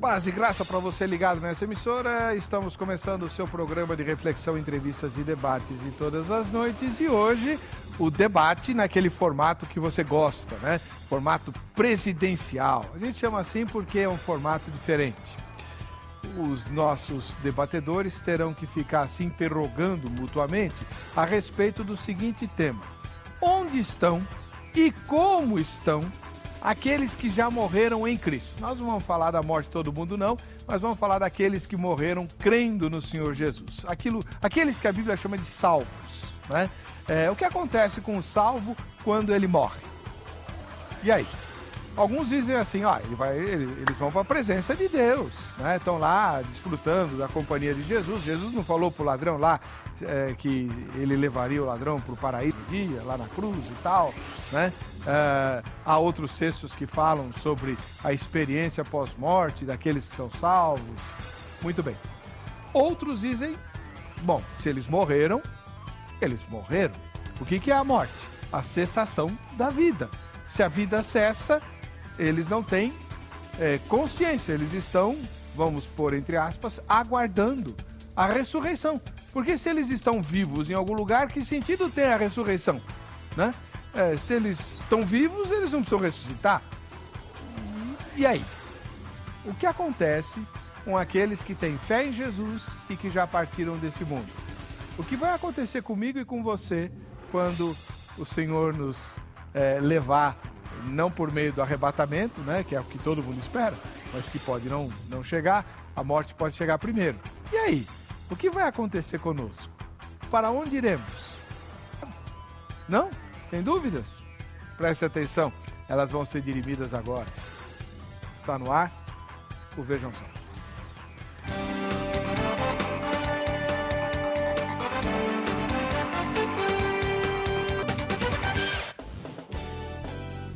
Paz e graça para você ligado nessa emissora. Estamos começando o seu programa de reflexão, entrevistas e debates de todas as noites. E hoje o debate naquele formato que você gosta, né? Formato presidencial. A gente chama assim porque é um formato diferente. Os nossos debatedores terão que ficar se interrogando mutuamente a respeito do seguinte tema: onde estão e como estão aqueles que já morreram em Cristo? Nós não vamos falar da morte de todo mundo não, mas vamos falar daqueles que morreram crendo no Senhor Jesus. Aqueles que a Bíblia chama de salvos, né? O que acontece com o salvo quando ele morre? E aí? Alguns dizem assim, eles vão para a presença de Deus, né? Estão lá desfrutando da companhia de Jesus. Jesus não falou para o ladrão lá que ele levaria o ladrão para o paraíso um dia, lá na cruz e tal, né? Há outros textos que falam sobre a experiência pós-morte daqueles que são salvos. Muito bem. Outros dizem, bom, se eles morreram, eles morreram. O que é a morte? A cessação da vida. Se a vida cessa, eles não têm consciência, eles estão, vamos pôr entre aspas, aguardando a ressurreição. Porque se eles estão vivos em algum lugar, que sentido tem a ressurreição, né? Se eles estão vivos, eles não precisam ressuscitar. E aí? O que acontece com aqueles que têm fé em Jesus e que já partiram desse mundo? O que vai acontecer comigo e com você quando o Senhor nos levar, não por meio do arrebatamento, né, que é o que todo mundo espera, mas que pode não chegar, a morte pode chegar primeiro. E aí? O que vai acontecer conosco? Para onde iremos? Não? Tem dúvidas? Preste atenção, elas vão ser dirimidas agora. Está no ar o Vejam Só.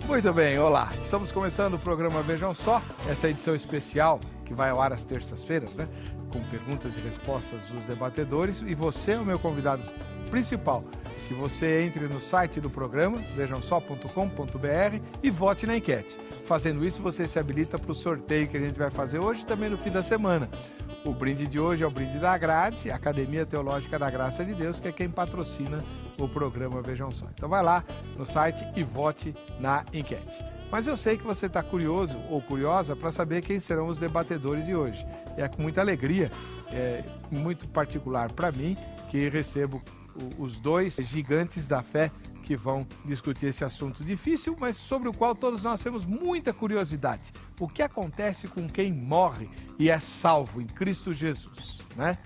Muito bem, olá. Estamos começando o programa Vejam Só, essa edição especial que vai ao ar às terças-feiras, né? Com perguntas e respostas dos debatedores. E você é o meu convidado principal. Que você entre no site do programa, vejamsó.com.br, e vote na enquete. Fazendo isso, você se habilita para o sorteio que a gente vai fazer hoje e também no fim da semana. O brinde de hoje é o brinde da Grade, Academia Teológica da Graça de Deus, que é quem patrocina o programa Vejam Só. Então vai lá no site e vote na enquete. Mas eu sei que você está curioso ou curiosa para saber quem serão os debatedores de hoje. E é com muita alegria, muito particular para mim, que recebo os dois gigantes da fé que vão discutir esse assunto difícil, mas sobre o qual todos nós temos muita curiosidade. O que acontece com quem morre e é salvo em Cristo Jesus, né?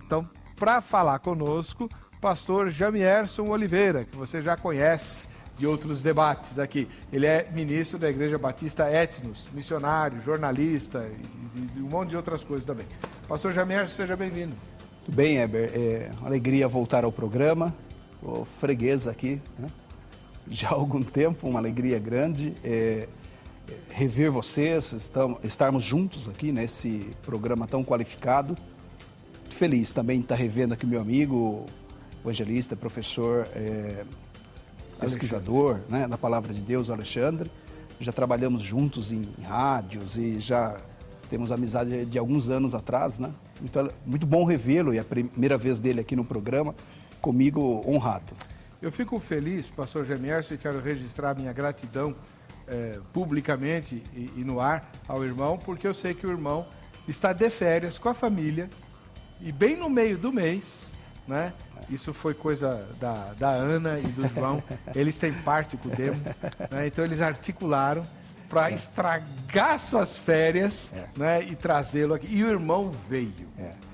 Então, para falar conosco, pastor Jamierson Oliveira, que você já conhece de outros debates aqui. Ele é ministro da Igreja Batista Etnos, missionário, jornalista e um monte de outras coisas também. Pastor Jamierson, seja bem-vindo. Tudo bem, Heber? É uma alegria voltar ao programa. Estou freguês aqui, né? Já há algum tempo, uma alegria grande. Rever vocês, estarmos juntos aqui nesse programa tão qualificado. Muito feliz também de estar revendo aqui o meu amigo, evangelista, professor, pesquisador, né, da Palavra de Deus, Alexandre. Já trabalhamos juntos em rádios e já temos amizade de alguns anos atrás, né? Muito bom revê-lo, e a primeira vez dele aqui no programa, comigo honrado. Eu fico feliz, pastor Jamierson, e quero registrar minha gratidão publicamente e no ar ao irmão, porque eu sei que o irmão está de férias com a família e bem no meio do mês, né? Isso foi coisa da Ana e do João, eles têm parte com o Demo, né? Então eles articularam para estragar suas férias, né, e trazê-lo aqui. E o irmão veio,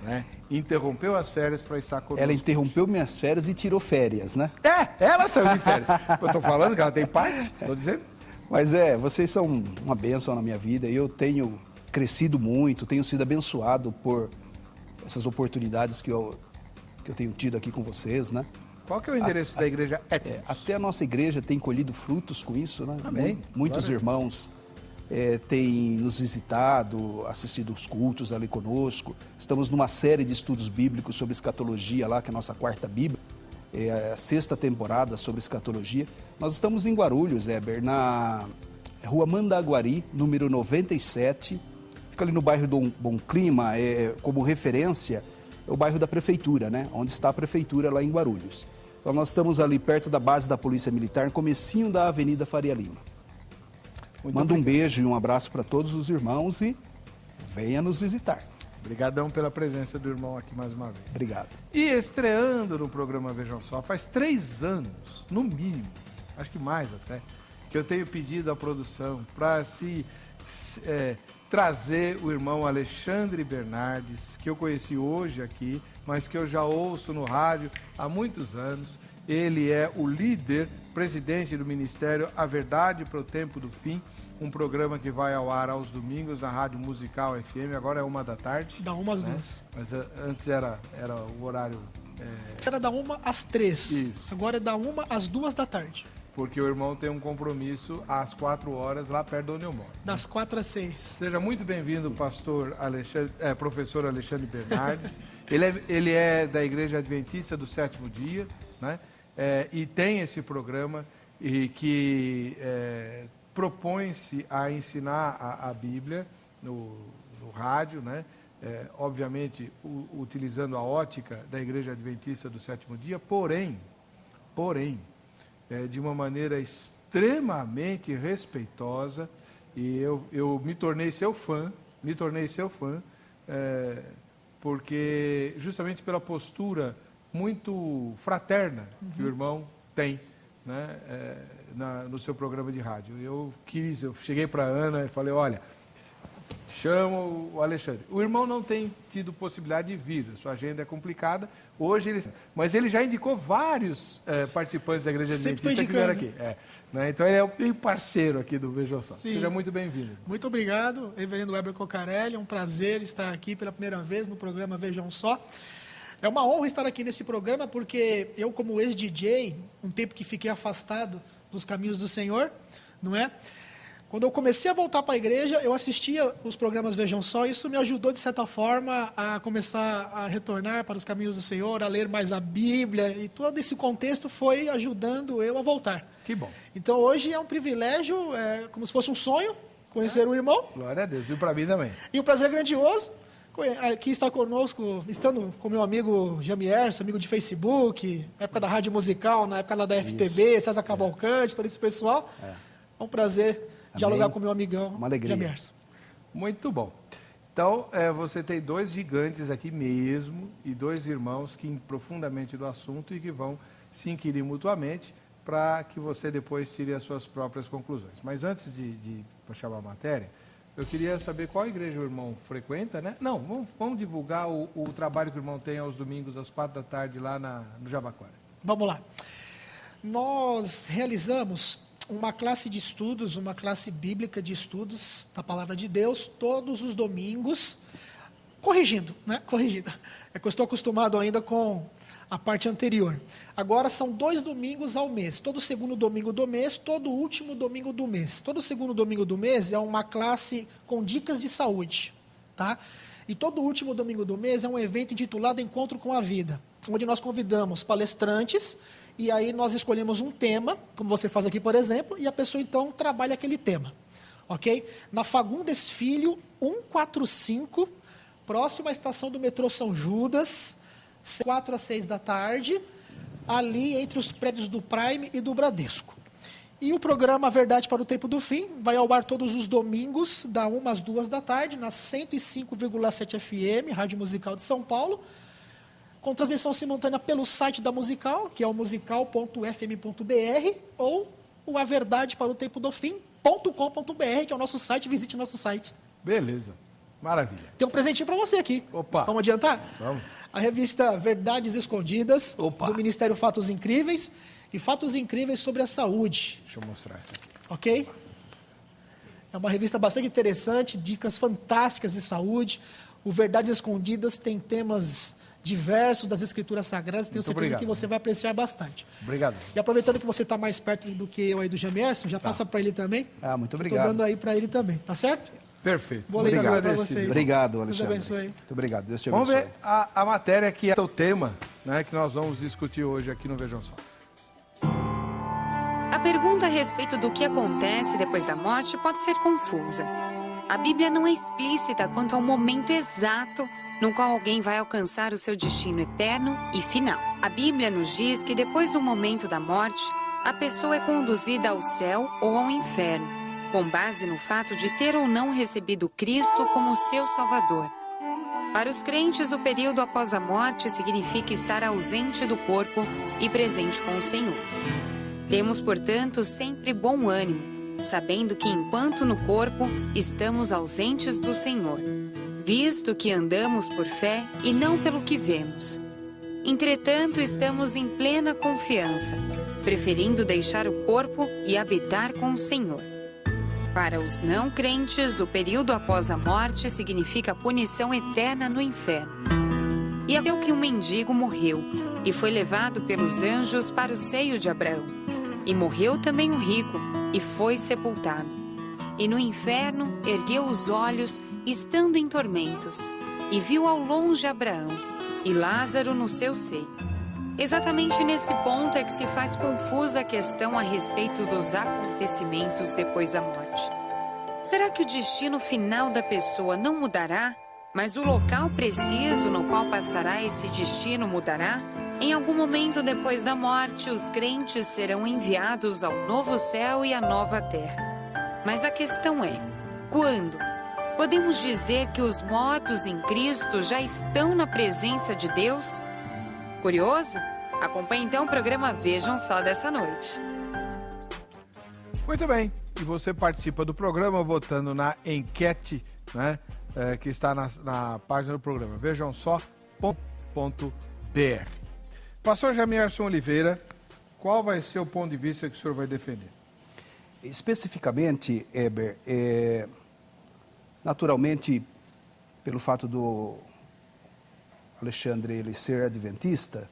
né? Interrompeu as férias para estar conosco. Ela interrompeu minhas férias e tirou férias, né? Ela saiu de férias. Eu estou falando que ela tem parte, estou dizendo. Mas vocês são uma bênção na minha vida. Eu tenho crescido muito, tenho sido abençoado por essas oportunidades que eu tenho tido aqui com vocês, né? Qual que é o endereço da igreja Etnos? Até a nossa igreja tem colhido frutos com isso, né? Amém. Muitos irmãos têm nos visitado, assistido os cultos ali conosco. Estamos numa série de estudos bíblicos sobre escatologia lá, que é a nossa quarta Bíblia. É a sexta temporada sobre escatologia. Nós estamos em Guarulhos, Heber, na Rua Mandaguari, número 97, fica ali no bairro do Bom Clima, como referência, é o bairro da Prefeitura, né? Onde está a Prefeitura lá em Guarulhos. Então nós estamos ali perto da base da Polícia Militar, no comecinho da Avenida Faria Lima. Manda um beijo e um abraço para todos os irmãos e venha nos visitar. Obrigadão pela presença do irmão aqui mais uma vez. Obrigado. E estreando no programa Vejam Só, faz 3 anos, no mínimo, acho que mais até, que eu tenho pedido à produção para trazer o irmão Alexandre Bernardes, que eu conheci hoje aqui, mas que eu já ouço no rádio há muitos anos. Ele é o líder, presidente do Ministério A Verdade para o Tempo do Fim, um programa que vai ao ar aos domingos na Rádio Musical FM, agora é 13h. Da 1 às 2. Mas antes era o horário... Era da 1 às 3. Isso. Agora é da 1 às 2 da tarde. Porque o irmão tem um compromisso às 4 horas lá perto de onde eu moro. Das 4 às 6. Seja muito bem-vindo, professor Alexandre Bernardes. Ele é da Igreja Adventista do 7º Dia, né? E tem esse programa que propõe-se a ensinar a Bíblia no rádio, né? Obviamente utilizando a ótica da Igreja Adventista do 7º Dia, porém, de uma maneira extremamente respeitosa, e eu me tornei seu fã, porque justamente pela postura muito fraterna que o irmão tem, né, no seu programa de rádio. Eu cheguei para a Ana e falei, olha, chama o Alexandre. O irmão não tem tido possibilidade de vir, a sua agenda é complicada. Hoje mas ele já indicou vários participantes da Igreja Adventista que vieram aqui. Né? Então ele é o parceiro aqui do Vejam Só. Sim. Seja muito bem-vindo. Muito obrigado, reverendo Weber Cocarelli. É um prazer estar aqui pela primeira vez no programa Vejam Só. É uma honra estar aqui nesse programa, porque eu, como ex-DJ, um tempo que fiquei afastado dos caminhos do Senhor, não é? Quando eu comecei a voltar para a igreja, eu assistia os programas Vejam Só, e isso me ajudou, de certa forma, a começar a retornar para os caminhos do Senhor, a ler mais a Bíblia, e todo esse contexto foi ajudando eu a voltar. Que bom. Então, hoje é um privilégio, como se fosse um sonho, conhecer o irmão. Glória a Deus, e para mim também. E um prazer grandioso, aqui estar conosco, estando com meu amigo Jamierson, amigo de Facebook, na época da Rádio Musical, na época lá da FTB, César Cavalcante, todo esse pessoal. É um prazer dialogar com meu amigão, uma alegria. Jamierson. Muito bom. Então, você tem 2 gigantes aqui mesmo e 2 irmãos que profundamente do assunto e que vão se inquirir mutuamente para que você depois tire as suas próprias conclusões. Mas antes de puxar a matéria, eu queria saber qual igreja o irmão frequenta, né? Não, vamos divulgar o trabalho que o irmão tem aos domingos às 4 da tarde lá no Jabaquara. Vamos lá. Nós realizamos uma classe de estudos, uma classe bíblica de estudos da Palavra de Deus, todos os domingos, corrigindo, né? Corrigindo. É que eu estou acostumado ainda com a parte anterior. Agora são 2 domingos ao mês, todo segundo domingo do mês, todo último domingo do mês. Todo segundo domingo do mês é uma classe com dicas de saúde, tá? E todo último domingo do mês é um evento intitulado Encontro com a Vida, onde nós convidamos palestrantes. E aí nós escolhemos um tema, como você faz aqui, por exemplo, e a pessoa, então, trabalha aquele tema, ok? Na Fagundes Filho, 145, próxima à estação do metrô São Judas, 4 às 6 da tarde, ali entre os prédios do Prime e do Bradesco. E o programa A Verdade para o Tempo do Fim vai ao ar todos os domingos, da 1 às 2 da tarde, na 105,7 FM, Rádio Musical de São Paulo, com transmissão simultânea pelo site da Musical, que é o musical.fm.br, ou o averdadeparaotempodofim.com.br, que é o nosso site, visite o nosso site. Beleza, maravilha. Tem um presentinho para você aqui. Opa. Vamos adiantar? Vamos. A revista Verdades Escondidas, Opa. do Ministério Fatos Incríveis, e Fatos Incríveis sobre a Saúde. Deixa eu mostrar isso aqui. Ok? É uma revista bastante interessante, dicas fantásticas de saúde. O Verdades Escondidas tem temas diversos das Escrituras Sagradas, tenho certeza que você vai apreciar bastante. Obrigado. E aproveitando que você está mais perto do que eu aí do Jamierson, já passa para ele também. Muito obrigado. Estou dando aí para ele também, tá certo? Perfeito. Vou ler agora para Agradecido. vocês. Obrigado, Deus Alexandre. abençoe. Muito obrigado. Deus te Vamos abençoe. ver a matéria que é o tema, né, que nós vamos discutir hoje aqui no Vejam Só. A pergunta a respeito do que acontece depois da morte pode ser confusa. A Bíblia não é explícita quanto ao momento exato no qual alguém vai alcançar o seu destino eterno e final. A Bíblia nos diz que depois do momento da morte, a pessoa é conduzida ao céu ou ao inferno, com base no fato de ter ou não recebido Cristo como seu Salvador. Para os crentes, o período após a morte significa estar ausente do corpo e presente com o Senhor. Temos, portanto, sempre bom ânimo, sabendo que enquanto no corpo estamos ausentes do Senhor, visto que andamos por fé e não pelo que vemos. Entretanto, estamos em plena confiança, preferindo deixar o corpo e habitar com o Senhor. Para os não crentes, o período após a morte significa punição eterna no inferno. E é que um mendigo morreu e foi levado pelos anjos para o seio de Abraão. E morreu também o rico e foi sepultado. E no inferno ergueu os olhos, estando em tormentos, e viu ao longe Abraão e Lázaro no seu seio. Exatamente nesse ponto é que se faz confusa a questão a respeito dos acontecimentos depois da morte. Será que o destino final da pessoa não mudará, mas o local preciso no qual passará esse destino mudará? Em algum momento depois da morte, os crentes serão enviados ao novo céu e à nova terra. Mas a questão é, quando? Podemos dizer que os mortos em Cristo já estão na presença de Deus? Curioso? Acompanhe então o programa Vejam Só dessa noite. Muito bem, e você participa do programa votando na enquete, né, que está na página do programa, vejam só.br. Pastor Jamierson Oliveira, qual vai ser o ponto de vista que o senhor vai defender? Especificamente, Heber, naturalmente, pelo fato do Alexandre ele ser adventista,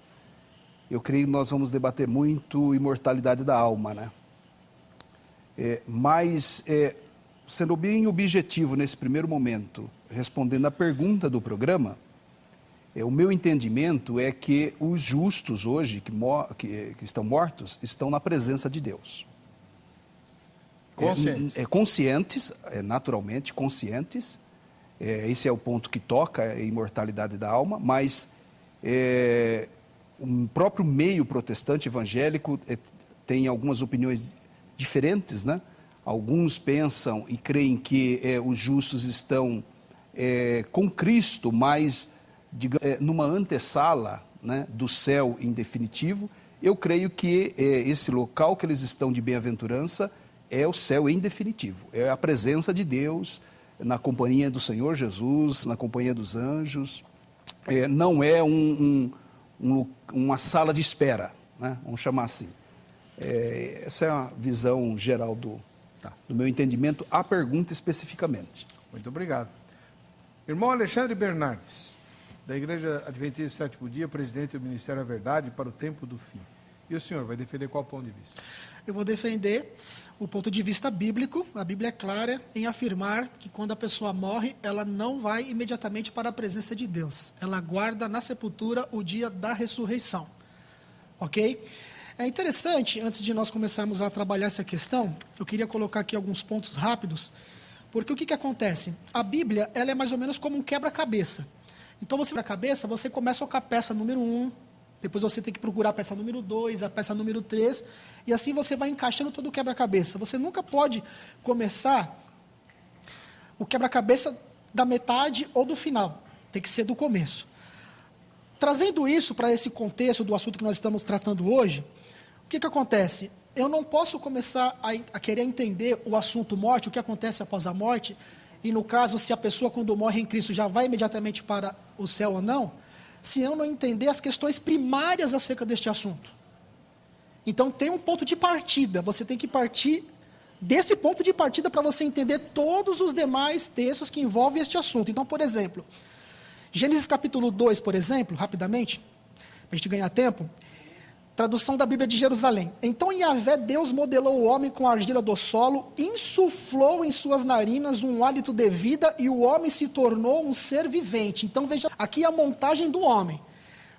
eu creio que nós vamos debater muito imortalidade da alma, né? Mas, sendo bem objetivo nesse primeiro momento, respondendo à pergunta do programa, o meu entendimento é que os justos hoje, que estão mortos, estão na presença de Deus. Conscientes, naturalmente conscientes, esse é o ponto que toca a imortalidade da alma, mas o próprio meio protestante evangélico tem algumas opiniões diferentes, né? Alguns pensam e creem que os justos estão com Cristo, mas numa antessala, né, do céu em definitivo. Eu creio que esse local que eles estão de bem-aventurança é o céu em definitivo, é a presença de Deus, na companhia do Senhor Jesus, na companhia dos anjos. Não é uma sala de espera, né? Vamos chamar assim. Essa é a visão geral do meu entendimento, a pergunta especificamente. Muito obrigado. Irmão Alexandre Bernardes, da Igreja Adventista do Sétimo Dia, presidente do Ministério da Verdade para o Tempo do Fim. E o senhor vai defender qual ponto de vista? Eu vou defender o ponto de vista bíblico. A Bíblia é clara em afirmar que quando a pessoa morre, ela não vai imediatamente para a presença de Deus. Ela aguarda na sepultura o dia da ressurreição. Ok? É interessante, antes de nós começarmos a trabalhar essa questão, eu queria colocar aqui alguns pontos rápidos, porque o que acontece? A Bíblia, ela é mais ou menos como um quebra-cabeça. Então, você quebra-cabeça, você começa com a peça número 1, depois você tem que procurar a peça número 2, a peça número 3, e assim você vai encaixando todo o quebra-cabeça. Você nunca pode começar o quebra-cabeça da metade ou do final, tem que ser do começo. Trazendo isso para esse contexto do assunto que nós estamos tratando hoje, o que acontece? Eu não posso começar a querer entender o assunto morte, o que acontece após a morte, e no caso, se a pessoa quando morre em Cristo já vai imediatamente para o céu ou não, se eu não entender as questões primárias acerca deste assunto. Então, tem um ponto de partida, você tem que partir desse ponto de partida para você entender todos os demais textos que envolvem este assunto. Então, por exemplo, Gênesis capítulo 2, por exemplo, rapidamente, para a gente ganhar tempo, tradução da Bíblia de Jerusalém. Então, Yahvé, Deus modelou o homem com a argila do solo, insuflou em suas narinas um hálito de vida e o homem se tornou um ser vivente. Então, veja, aqui a montagem do homem.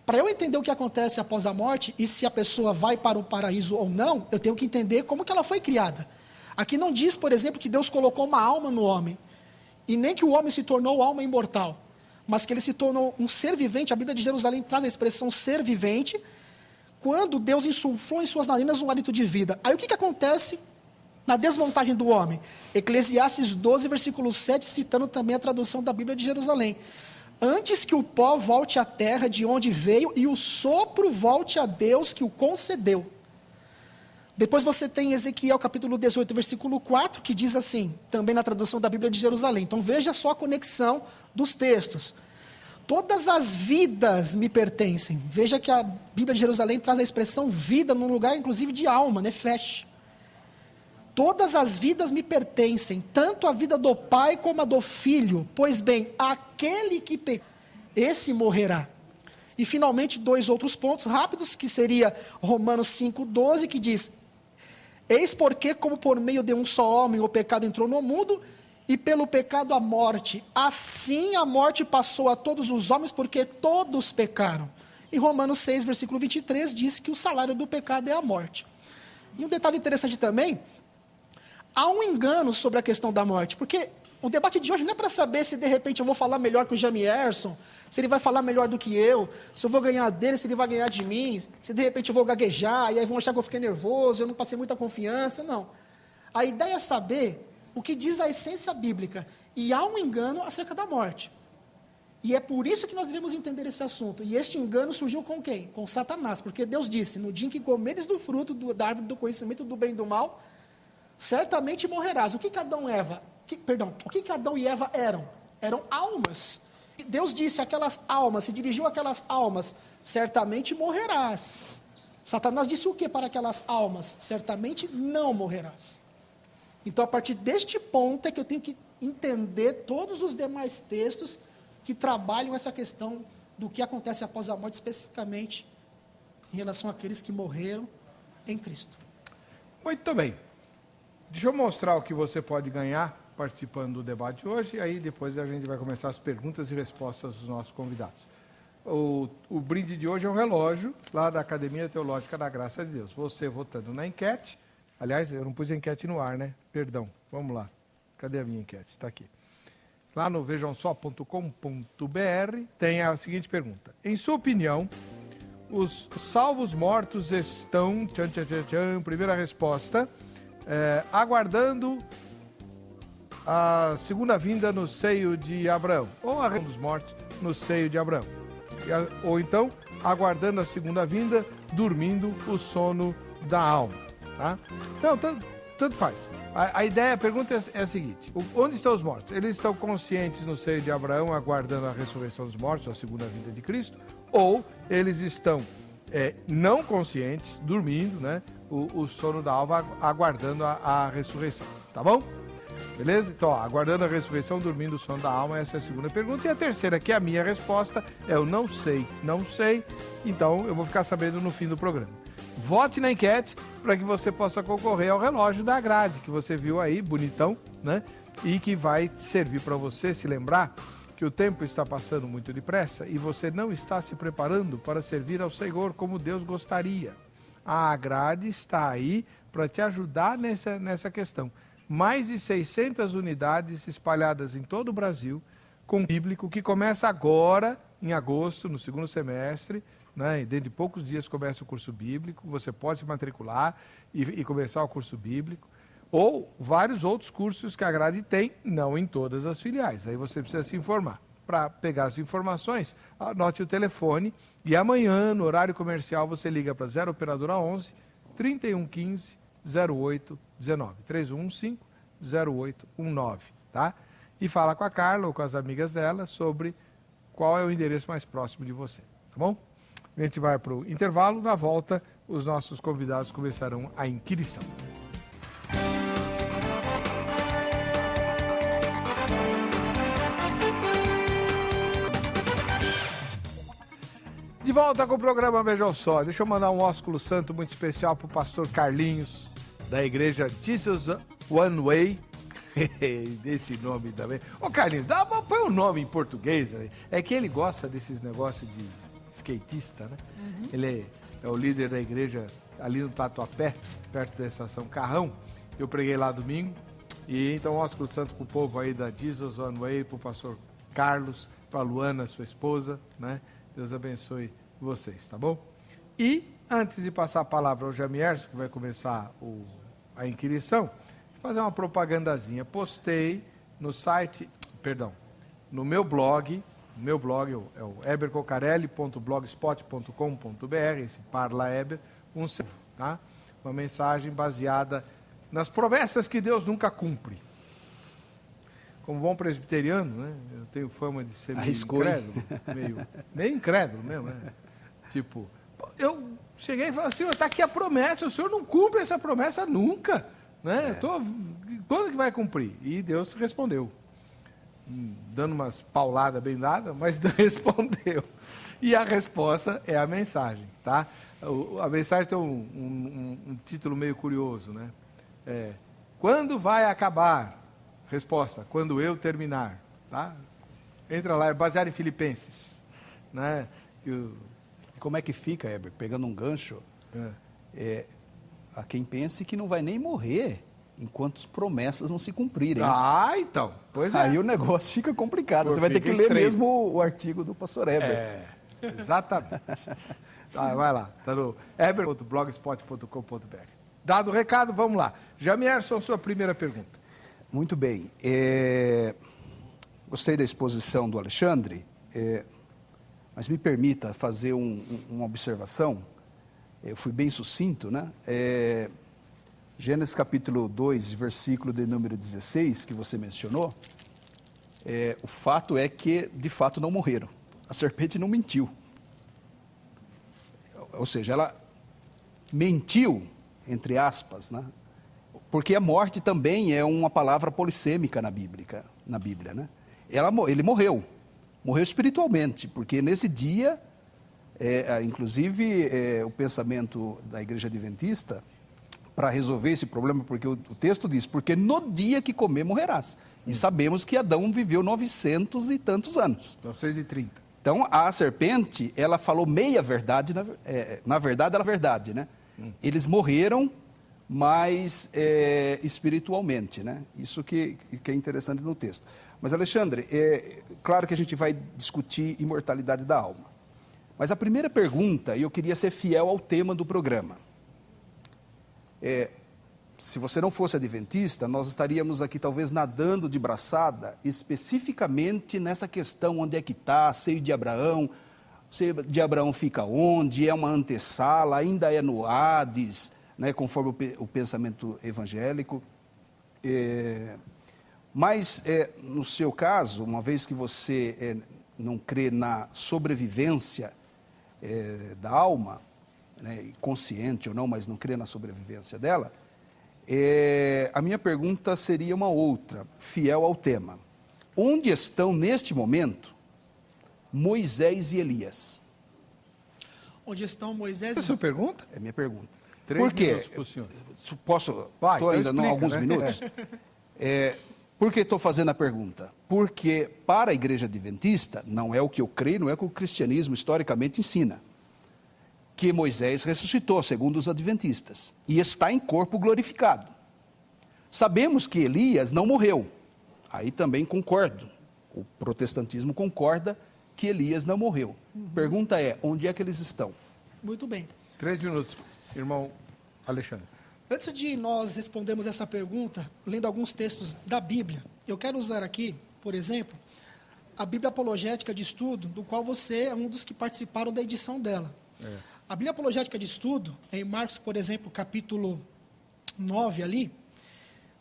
Para eu entender o que acontece após a morte e se a pessoa vai para o paraíso ou não, eu tenho que entender como que ela foi criada. Aqui não diz, por exemplo, que Deus colocou uma alma no homem. e nem que o homem se tornou alma imortal, mas que ele se tornou um ser vivente. A Bíblia de Jerusalém traz a expressão ser vivente, quando Deus insuflou em suas narinas um hálito de vida. Aí o que acontece na desmontagem do homem? Eclesiastes 12, versículo 7, citando também a tradução da Bíblia de Jerusalém. Antes que o pó volte à terra de onde veio, e o sopro volte a Deus que o concedeu. Depois você tem Ezequiel capítulo 18, versículo 4, que diz assim, também na tradução da Bíblia de Jerusalém. Então veja só a conexão dos textos. Todas as vidas me pertencem. Veja que a Bíblia de Jerusalém traz a expressão vida num lugar inclusive de alma, nefesh. Todas as vidas me pertencem, tanto a vida do pai como a do filho. Pois bem, aquele que pecou, esse morrerá. E finalmente 2 outros pontos rápidos, que seria Romanos 5,12, que diz: eis porque, como por meio de um só homem o pecado entrou no mundo, e pelo pecado a morte, assim a morte passou a todos os homens, porque todos pecaram. E Romanos 6, versículo 23, diz que o salário do pecado é a morte. E um detalhe interessante também, há um engano sobre a questão da morte, porque o debate de hoje não é para saber se de repente eu vou falar melhor que o Jamierson, se ele vai falar melhor do que eu, se eu vou ganhar dele, se ele vai ganhar de mim, se de repente eu vou gaguejar, e aí vão achar que eu fiquei nervoso, eu não passei muita confiança, não. A ideia é saber o que diz a essência bíblica, e há um engano acerca da morte. E é por isso que nós devemos entender esse assunto. E este engano surgiu com quem? Com Satanás, porque Deus disse, no dia em que comeres do fruto da árvore do conhecimento do bem e do mal, certamente morrerás. O que Adão e Eva eram? Eram almas. Deus disse aquelas almas, se dirigiu àquelas almas, certamente morrerás. Satanás disse o que para aquelas almas? Certamente não morrerás. Então, a partir deste ponto é que eu tenho que entender todos os demais textos que trabalham essa questão do que acontece após a morte, especificamente em relação àqueles que morreram em Cristo. Muito bem. Deixa eu mostrar o que você pode ganhar participando do debate hoje, e aí depois a gente vai começar as perguntas e respostas dos nossos convidados. O brinde de hoje é um relógio lá da Academia Teológica da Graça de Deus. Você votando na enquete. Aliás, eu não pus a enquete no ar, né? Perdão. Vamos lá. Cadê a minha enquete? Está aqui. Lá no vejamsó.com.br tem a seguinte pergunta. Em sua opinião, os salvos mortos estão... Primeira resposta. Aguardando a segunda vinda no seio de Abraão. Ou a ressurreição dos mortos no seio de Abraão. Ou então, aguardando a segunda vinda, dormindo o sono da alma. Tá? Não, tanto faz. A pergunta é a seguinte: onde estão os mortos? Eles estão conscientes no seio de Abraão, aguardando a ressurreição dos mortos, a segunda vinda de Cristo, ou eles estão não conscientes, dormindo, né, o sono da alma, aguardando a ressurreição. Tá bom? Beleza? Então, aguardando a ressurreição, dormindo o sono da alma, essa é a segunda pergunta. E a terceira, que é a minha resposta, é eu não sei, então eu vou ficar sabendo no fim do programa. Vote na enquete para que você possa concorrer ao relógio da grade, que você viu aí, bonitão, né? E que vai servir para você se lembrar que o tempo está passando muito depressa e você não está se preparando para servir ao Senhor como Deus gostaria. A grade está aí para te ajudar nessa questão. Mais de 600 unidades espalhadas em todo o Brasil, com bíblico, que começa agora, em agosto, no segundo semestre, né? E dentro de poucos dias começa o curso bíblico, você pode se matricular e começar o curso bíblico, ou vários outros cursos que a grade tem, não em todas as filiais. Aí você precisa se informar. Para pegar as informações, anote o telefone e amanhã, no horário comercial, você liga para 0 Operadora 11 3115 0819 3115 0819, tá? E fala com a Carla ou com as amigas dela sobre qual é o endereço mais próximo de você, tá bom? A gente vai para o intervalo, na volta os nossos convidados começarão a inquirição. De volta com o programa Vejam Só. Deixa eu mandar um ósculo santo muito especial para o pastor Carlinhos, da igreja Jesus One Way. Desse nome também. Ô Carlinhos, põe um nome em português. É que ele gosta desses negócios de skatista, né? Uhum. Ele é o líder da igreja ali no Tatuapé, perto da estação Carrão. Eu preguei lá domingo. E então, Ósculo Santo pro povo aí da Jesus One Way, pro pastor Carlos, pra Luana, sua esposa, né? Deus abençoe vocês, tá bom? E, antes de passar a palavra ao Jamierson, que vai começar a inquirição, vou fazer uma propagandazinha. Postei no site, no meu blog é o ebercocarelli.blogspot.com.br, esse Parla Eber, tá? Uma mensagem baseada nas promessas que Deus nunca cumpre. Como bom presbiteriano, né? Eu tenho fama de ser meio incrédulo, meio incrédulo mesmo, né? Tipo, eu cheguei e falei assim, está aqui a promessa, o senhor não cumpre essa promessa nunca, né? Quando que vai cumprir? E Deus respondeu, dando umas pauladas bem dadas, mas respondeu. E a resposta é a mensagem, tá? A mensagem tem um título meio curioso, né? Quando vai acabar? Resposta, quando eu terminar, tá? Entra lá, é baseado em Filipenses, né? Como é que fica, Heber? Pegando um gancho, a quem pense que não vai nem morrer enquanto as promessas não se cumprirem. Então, pois é. Aí o negócio fica complicado, você vai ter que ler mesmo o artigo do pastor Heber. Exatamente. Vai lá, tá no heber.blogspot.com.br. Dado o recado, vamos lá. Jamierson, sua primeira pergunta. Muito bem. Gostei da exposição do Alexandre, mas me permita fazer uma observação. Eu fui bem sucinto, né? Gênesis capítulo 2, versículo de número 16, que você mencionou, o fato é que, de fato, não morreram. A serpente não mentiu. Ou seja, ela mentiu, entre aspas, né? Porque a morte também é uma palavra polissêmica na Bíblia, né? Ele morreu espiritualmente, porque nesse dia, inclusive o pensamento da Igreja Adventista, para resolver esse problema, porque o texto diz, porque no dia que comer morrerás. E sabemos que Adão viveu 900 e tantos anos. 930. Então, a serpente, ela falou meia verdade, na verdade, ela é verdade, né? Eles morreram, mas espiritualmente, né? Isso que é interessante no texto. Mas, Alexandre, claro que a gente vai discutir imortalidade da alma. Mas a primeira pergunta, e eu queria ser fiel ao tema do programa. Se você não fosse adventista, nós estaríamos aqui talvez nadando de braçada, especificamente nessa questão, onde é que está, seio de Abraão, seio de Abraão fica onde, é uma antessala, ainda é no Hades, né, conforme o pensamento evangélico. Mas, no seu caso, uma vez que você não crê na sobrevivência da alma, né, consciente ou não, mas não crê na sobrevivência dela, a minha pergunta seria uma outra, fiel ao tema. Onde estão, neste momento, Moisés e Elias? Onde estão Moisés Essa é a sua pergunta? É minha pergunta. 3 Por quê? minutos pro senhor. Posso? Vai, Estou então ainda explica, alguns né? minutos. Por que estou fazendo a pergunta? Porque para a Igreja Adventista, não é o que eu creio, não é o que o cristianismo historicamente ensina, que Moisés ressuscitou, segundo os adventistas, e está em corpo glorificado. Sabemos que Elias não morreu. Aí também concordo. O protestantismo concorda que Elias não morreu. Pergunta é, onde é que eles estão? Muito bem. 3 minutos, irmão Alexandre. Antes de nós respondermos essa pergunta, lendo alguns textos da Bíblia, eu quero usar aqui, por exemplo, a Bíblia Apologética de Estudo, do qual você é um dos que participaram da edição dela. A Bíblia Apologética de Estudo, em Marcos, por exemplo, capítulo 9 ali,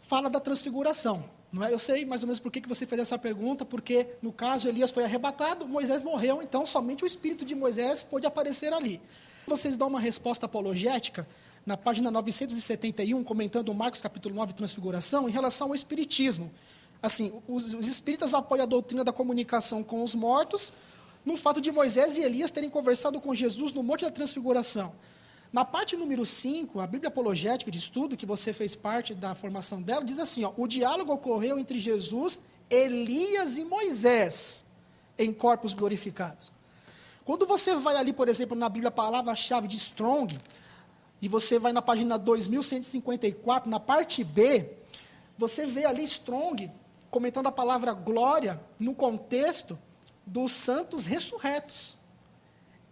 fala da transfiguração. Não é? Eu sei mais ou menos por que você fez essa pergunta, porque no caso Elias foi arrebatado, Moisés morreu, então somente o espírito de Moisés pôde aparecer ali. Vocês dão uma resposta apologética na página 971, comentando Marcos capítulo 9, transfiguração, em relação ao espiritismo. Assim, os espíritas apoiam a doutrina da comunicação com os mortos, no fato de Moisés e Elias terem conversado com Jesus no Monte da Transfiguração. Na parte número 5, a Bíblia Apologética de Estudo, que você fez parte da formação dela, diz assim, o diálogo ocorreu entre Jesus, Elias e Moisés, em corpos glorificados. Quando você vai ali, por exemplo, na Bíblia, a palavra-chave de Strong, e você vai na página 2154, na parte B, você vê ali Strong comentando a palavra glória no contexto dos santos ressurretos.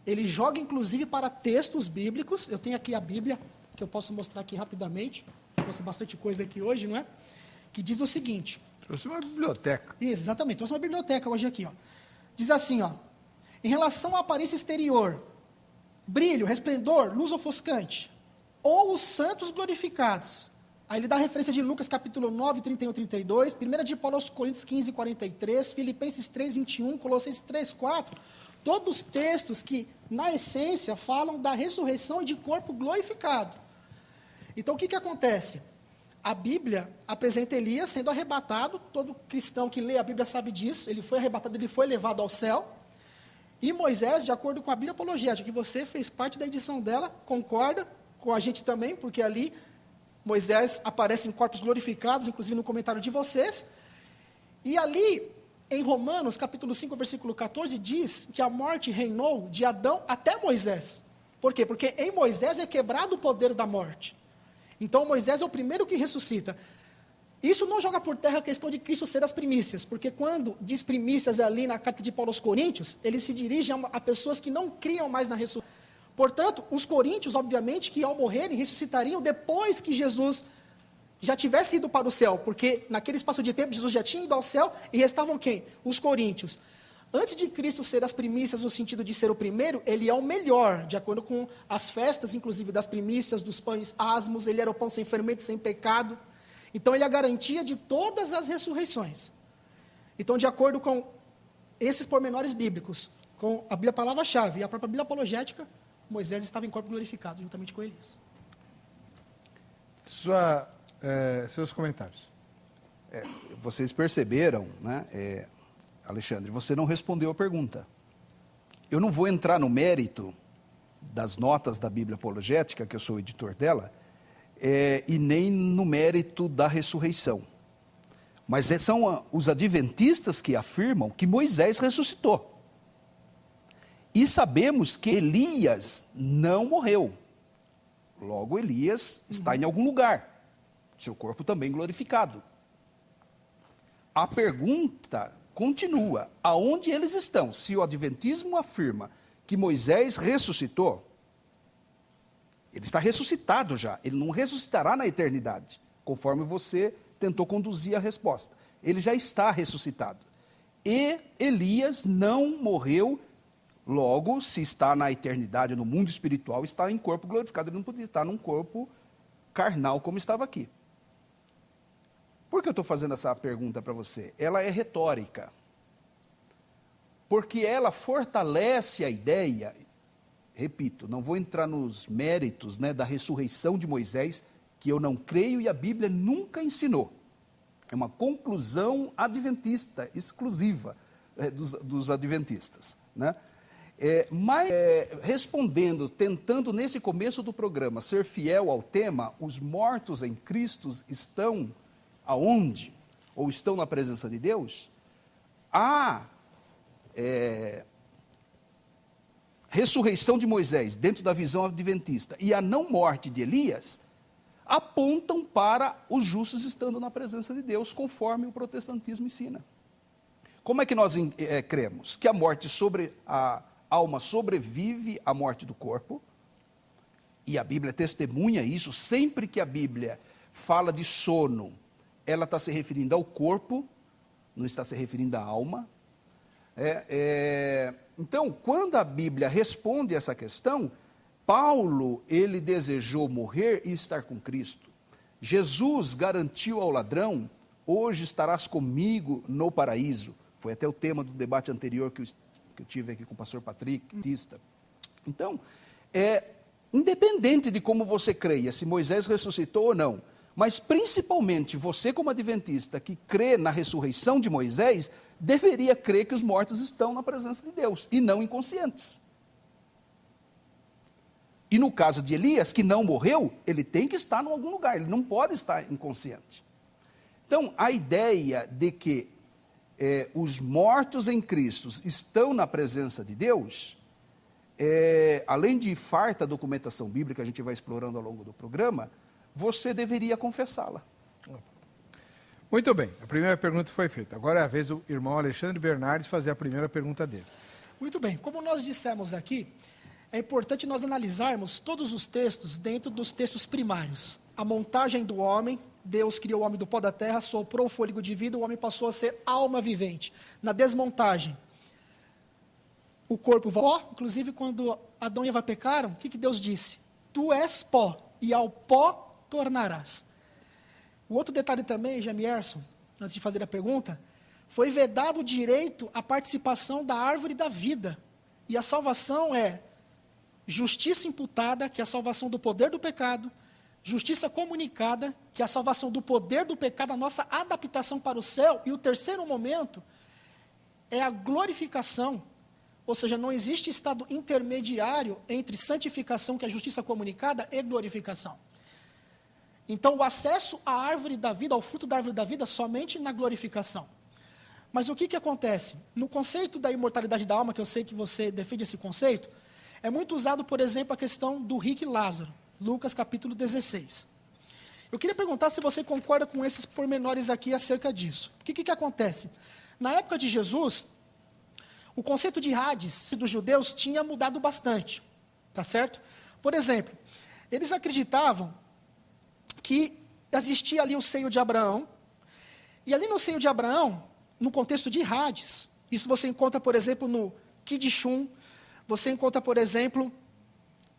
Ele joga, inclusive, para textos bíblicos. Eu tenho aqui a Bíblia, que eu posso mostrar aqui rapidamente. Trouxe bastante coisa aqui hoje, não é? Que diz o seguinte. Trouxe uma biblioteca. Exatamente, trouxe uma biblioteca hoje aqui, ó. Diz assim, ó. Em relação à aparência exterior, brilho, resplendor, luz ofuscante, ou os santos glorificados. Aí ele dá referência de Lucas capítulo 9, 31, 32, 1 de Paulo aos Coríntios 15, 43, Filipenses 3, 21, Colossenses 3, 4, todos os textos que, na essência, falam da ressurreição e de corpo glorificado. Então, o que acontece? A Bíblia apresenta Elias sendo arrebatado, todo cristão que lê a Bíblia sabe disso, ele foi arrebatado, ele foi levado ao céu, e Moisés, de acordo com a Bíblia Apologética, que você fez parte da edição dela, concorda com a gente também, porque ali Moisés aparece em corpos glorificados, inclusive no comentário de vocês, e ali, em Romanos, capítulo 5, versículo 14, diz que a morte reinou de Adão até Moisés. Por quê? Porque em Moisés é quebrado o poder da morte. Então, Moisés é o primeiro que ressuscita. Isso não joga por terra a questão de Cristo ser as primícias, porque quando diz primícias ali na carta de Paulo aos Coríntios, ele se dirige a pessoas que não criam mais na ressurreição. Portanto, os coríntios, obviamente, que ao morrerem, ressuscitariam depois que Jesus já tivesse ido para o céu, porque naquele espaço de tempo, Jesus já tinha ido ao céu, e restavam quem? Os coríntios. Antes de Cristo ser as primícias, no sentido de ser o primeiro, ele é o melhor, de acordo com as festas, inclusive das primícias, dos pães asmos, ele era o pão sem fermento, sem pecado. Então, ele é a garantia de todas as ressurreições. Então, de acordo com esses pormenores bíblicos, com a Bíblia palavra-chave e a própria Bíblia apologética, Moisés estava em corpo glorificado, juntamente com Elias. Seus comentários. Vocês perceberam, né, Alexandre, você não respondeu a pergunta. Eu não vou entrar no mérito das notas da Bíblia Apologética, que eu sou o editor dela, e nem no mérito da ressurreição. Mas são os adventistas que afirmam que Moisés ressuscitou. E sabemos que Elias não morreu. Logo, Elias está em algum lugar. Seu corpo também glorificado. A pergunta continua, aonde eles estão? Se o adventismo afirma que Moisés ressuscitou, ele está ressuscitado já, ele não ressuscitará na eternidade, conforme você tentou conduzir a resposta. Ele já está ressuscitado. E Elias não morreu, logo, se está na eternidade, no mundo espiritual, está em corpo glorificado, ele não poderia estar num corpo carnal como estava aqui. Por que eu estou fazendo essa pergunta para você? Ela é retórica. Porque ela fortalece a ideia, repito, não vou entrar nos méritos, né, da ressurreição de Moisés, que eu não creio e a Bíblia nunca ensinou. É uma conclusão adventista, exclusiva dos adventistas. Né? Mas, respondendo, tentando nesse começo do programa ser fiel ao tema, os mortos em Cristo estão aonde? Ou estão na presença de Deus? A ressurreição de Moisés, dentro da visão adventista, e a não morte de Elias, apontam para os justos estando na presença de Deus, conforme o protestantismo ensina. Como é que nós cremos? Que a morte a alma sobrevive à morte do corpo, e a Bíblia testemunha isso. Sempre que a Bíblia fala de sono, ela está se referindo ao corpo, não está se referindo à alma. Então, quando a Bíblia responde essa questão, Paulo, ele desejou morrer e estar com Cristo. Jesus garantiu ao ladrão, hoje estarás comigo no paraíso. Foi até o tema do debate anterior que eu tive aqui com o pastor Patrick, Tista. Então, independente de como você creia, se Moisés ressuscitou ou não, mas principalmente você como adventista que crê na ressurreição de Moisés, deveria crer que os mortos estão na presença de Deus e não inconscientes. E no caso de Elias, que não morreu, ele tem que estar em algum lugar, ele não pode estar inconsciente. Então, a ideia de que os mortos em Cristo estão na presença de Deus, além de farta documentação bíblica, a gente vai explorando ao longo do programa, você deveria confessá-la. Muito bem, a primeira pergunta foi feita. Agora é a vez do irmão Alexandre Bernardes fazer a primeira pergunta dele. Muito bem, como nós dissemos aqui, é importante nós analisarmos todos os textos dentro dos textos primários. A montagem do homem, Deus criou o homem do pó da terra, soprou o fôlego de vida, o homem passou a ser alma vivente. Na desmontagem, o corpo pó, inclusive quando Adão e Eva pecaram, o que Deus disse? Tu és pó, e ao pó tornarás. O outro detalhe também, Jamierson, antes de fazer a pergunta, foi vedado o direito à participação da árvore da vida. E a salvação é justiça imputada, que é a salvação do poder do pecado, justiça comunicada, que é a salvação do poder do pecado, a nossa adaptação para o céu. E o terceiro momento é a glorificação, ou seja, não existe estado intermediário entre santificação, que é a justiça comunicada, e glorificação. Então, o acesso à árvore da vida, ao fruto da árvore da vida, somente na glorificação. Mas o que acontece? No conceito da imortalidade da alma, que eu sei que você defende esse conceito, é muito usado, por exemplo, a questão do rico e Lázaro, Lucas capítulo 16. Eu queria perguntar se você concorda com esses pormenores aqui acerca disso. O que acontece? Na época de Jesus, o conceito de Hades dos judeus tinha mudado bastante, tá certo? Por exemplo, eles acreditavam que existia ali o seio de Abraão, e ali no seio de Abraão, no contexto de Hades, isso você encontra, por exemplo, no Kidishum, você encontra, por exemplo,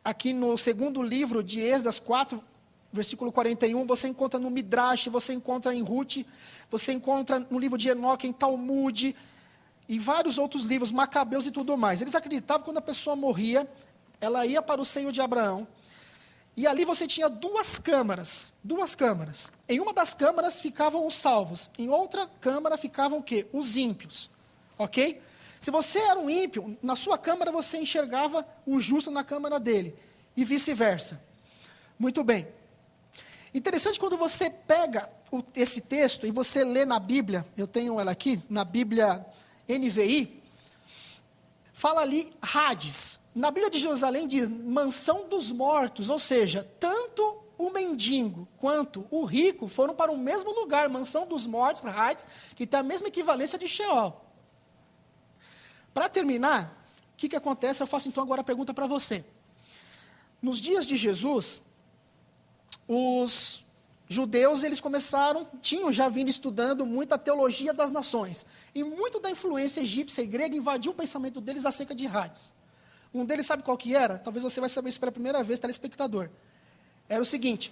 aqui no segundo livro de Êxodo 4, versículo 41, você encontra no Midrash, você encontra em Ruth, você encontra no livro de Enoque, em Talmud, e vários outros livros, Macabeus e tudo mais. Eles acreditavam que quando a pessoa morria, ela ia para o seio de Abraão, e ali você tinha duas câmaras. Em uma das câmaras ficavam os salvos, em outra câmara ficavam o quê? Os ímpios, ok? Se você era um ímpio, na sua câmara você enxergava o justo na câmara dele, e vice-versa. Muito bem. Interessante quando você pega esse texto e você lê na Bíblia, eu tenho ela aqui, na Bíblia NVI, fala ali Hades. Na Bíblia de Jerusalém diz mansão dos mortos, ou seja, tanto o mendigo quanto o rico foram para o mesmo lugar, mansão dos mortos, Hades, que tem a mesma equivalência de Sheol. Para terminar, o que acontece? Eu faço então agora a pergunta para você. Nos dias de Jesus, os judeus, eles tinham já vindo estudando muita teologia das nações, e muito da influência egípcia e grega invadiu o pensamento deles acerca de Hades. Um deles sabe qual que era? Talvez você vai saber isso pela primeira vez, telespectador. Era o seguinte: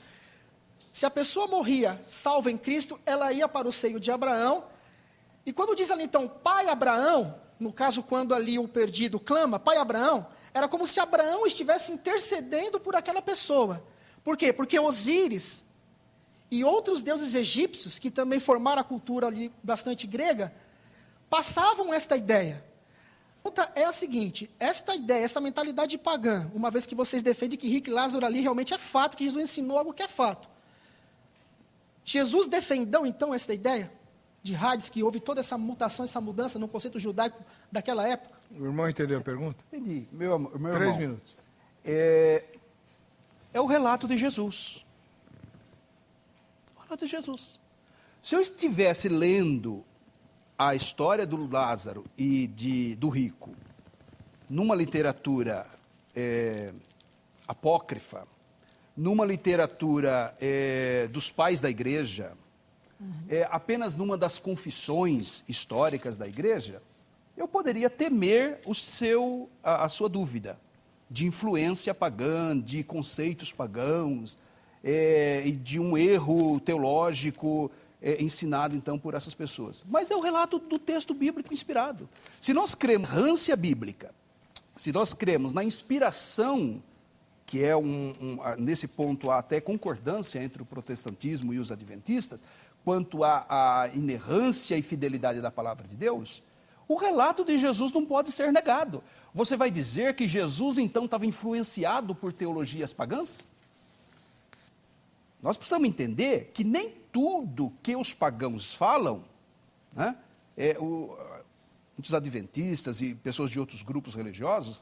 se a pessoa morria salva em Cristo, ela ia para o seio de Abraão, e quando diz ali então, pai Abraão, no caso quando ali o perdido clama, pai Abraão, era como se Abraão estivesse intercedendo por aquela pessoa. Por quê? Porque Osíris e outros deuses egípcios, que também formaram a cultura ali bastante grega, passavam esta ideia. A pergunta é a seguinte: esta ideia, essa mentalidade pagã, uma vez que vocês defendem que Rico e Lázaro ali realmente é fato, que Jesus ensinou algo que é fato. Jesus defendeu então essa ideia de Hades, que houve toda essa mutação, essa mudança no conceito judaico daquela época? O irmão entendeu a pergunta? Entendi. Meu 3 irmão, minutos. É o relato de Jesus. O relato de Jesus. Se eu estivesse lendo a história do Lázaro e do rico numa literatura apócrifa, numa literatura dos pais da igreja, apenas numa das confissões históricas da igreja, eu poderia temer a sua dúvida de influência pagã, de conceitos pagãos, e de um erro teológico ensinado, então, por essas pessoas. Mas é o relato do texto bíblico inspirado. Se nós cremos na inerrância bíblica, se nós cremos na inspiração, que é nesse ponto há até concordância entre o protestantismo e os adventistas, quanto à inerrância e fidelidade da palavra de Deus, o relato de Jesus não pode ser negado. Você vai dizer que Jesus, então, estava influenciado por teologias pagãs? Nós precisamos entender que nem tudo que os pagãos falam, né, muitos adventistas e pessoas de outros grupos religiosos,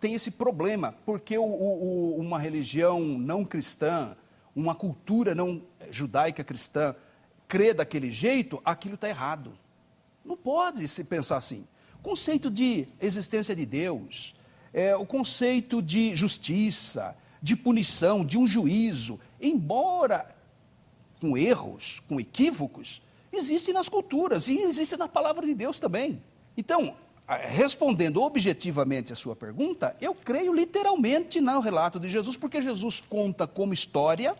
têm esse problema, porque uma religião não cristã, uma cultura não judaica cristã, crê daquele jeito, aquilo está errado. Não pode se pensar assim. O conceito de existência de Deus, o conceito de justiça, de punição, de um juízo, embora com erros, com equívocos, existe nas culturas e existe na palavra de Deus também. Então, respondendo objetivamente a sua pergunta, eu creio literalmente no relato de Jesus, porque Jesus conta como história,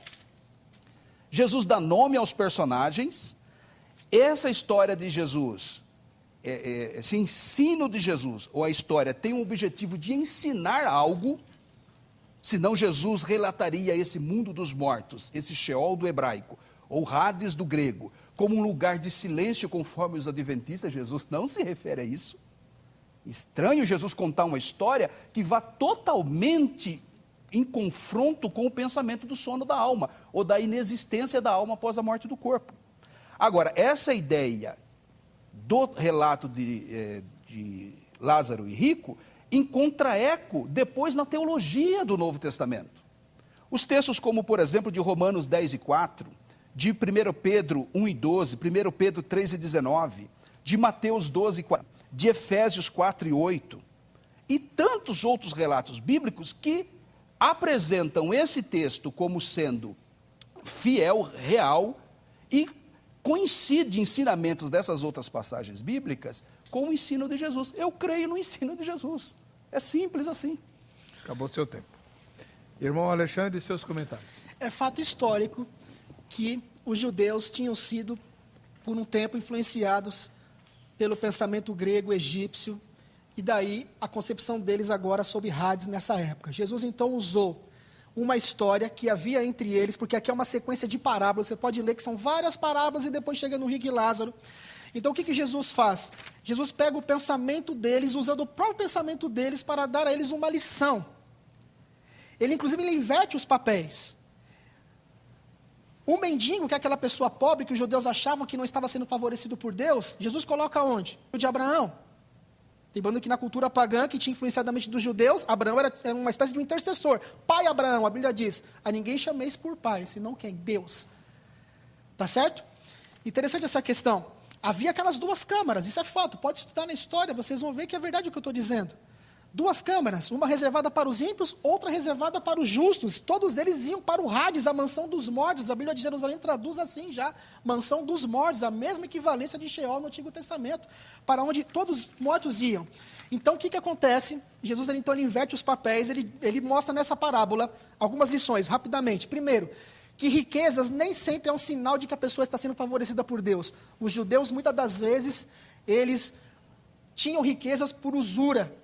Jesus dá nome aos personagens, essa história de Jesus, esse ensino de Jesus, ou a história, tem o objetivo de ensinar algo, senão Jesus relataria esse mundo dos mortos, esse Sheol do hebraico, ou Hades do grego, como um lugar de silêncio conforme os adventistas. Jesus não se refere a isso. Estranho Jesus contar uma história que vá totalmente em confronto com o pensamento do sono da alma, ou da inexistência da alma após a morte do corpo. Agora, essa ideia do relato de Lázaro e Rico encontra eco depois na teologia do Novo Testamento. Os textos como, por exemplo, de Romanos 10 e 4, de 1 Pedro 1 e 12, 1 Pedro 3 e 19, de Mateus 12 e 4, de Efésios 4 e 8, e tantos outros relatos bíblicos que apresentam esse texto como sendo fiel, real, e coincide ensinamentos dessas outras passagens bíblicas com o ensino de Jesus. Eu creio no ensino de Jesus. É simples assim. Acabou seu tempo. Irmão Alexandre, seus comentários. É fato histórico que os judeus tinham sido, por um tempo, influenciados pelo pensamento grego, egípcio, e daí a concepção deles agora sobre Hades nessa época. Jesus, então, usou uma história que havia entre eles, porque aqui é uma sequência de parábolas, você pode ler que são várias parábolas e depois chega no Rico e Lázaro. Então, o que Jesus faz? Jesus pega o pensamento deles, usando o próprio pensamento deles para dar a eles uma lição. Ele, inclusive, ele inverte os papéis. O mendigo, que é aquela pessoa pobre que os judeus achavam que não estava sendo favorecido por Deus, Jesus coloca onde? O de Abraão. Lembrando que na cultura pagã, que tinha influenciado a mente dos judeus, Abraão era uma espécie de um intercessor. Pai Abraão, a Bíblia diz, a ninguém chameis por pai, senão quem? Deus. Tá certo? Interessante essa questão. Havia aquelas duas câmaras, isso é fato, pode estudar na história, vocês vão ver que é verdade o que eu estou dizendo. Duas câmaras, uma reservada para os ímpios, outra reservada para os justos. Todos eles iam para o Hades, a mansão dos mortos. A Bíblia de Jerusalém traduz assim já, mansão dos mortos, a mesma equivalência de Sheol no Antigo Testamento, para onde todos os mortos iam. Então, o que acontece? Jesus, então, ele inverte os papéis, ele mostra nessa parábola algumas lições, rapidamente. Primeiro, que riquezas nem sempre é um sinal de que a pessoa está sendo favorecida por Deus. Os judeus, muitas das vezes, eles tinham riquezas por usura,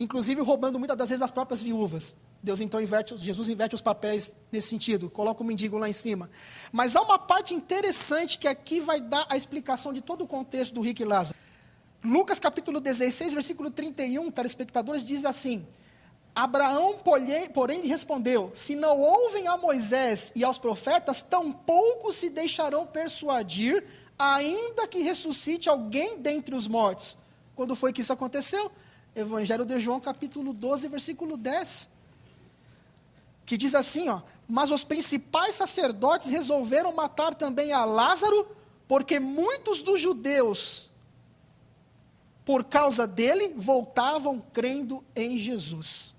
inclusive roubando muitas das vezes as próprias viúvas. Jesus inverte os papéis nesse sentido, coloca o mendigo lá em cima. Mas há uma parte interessante que aqui vai dar a explicação de todo o contexto do rico e Lázaro. Lucas capítulo 16, versículo 31, telespectadores, diz assim: Abraão, porém, lhe respondeu: se não ouvem a Moisés e aos profetas, tampouco se deixarão persuadir, ainda que ressuscite alguém dentre os mortos. Quando foi que isso aconteceu? Evangelho de João, capítulo 12, versículo 10, que diz assim, mas os principais sacerdotes resolveram matar também a Lázaro, porque muitos dos judeus, por causa dele, voltavam crendo em Jesus.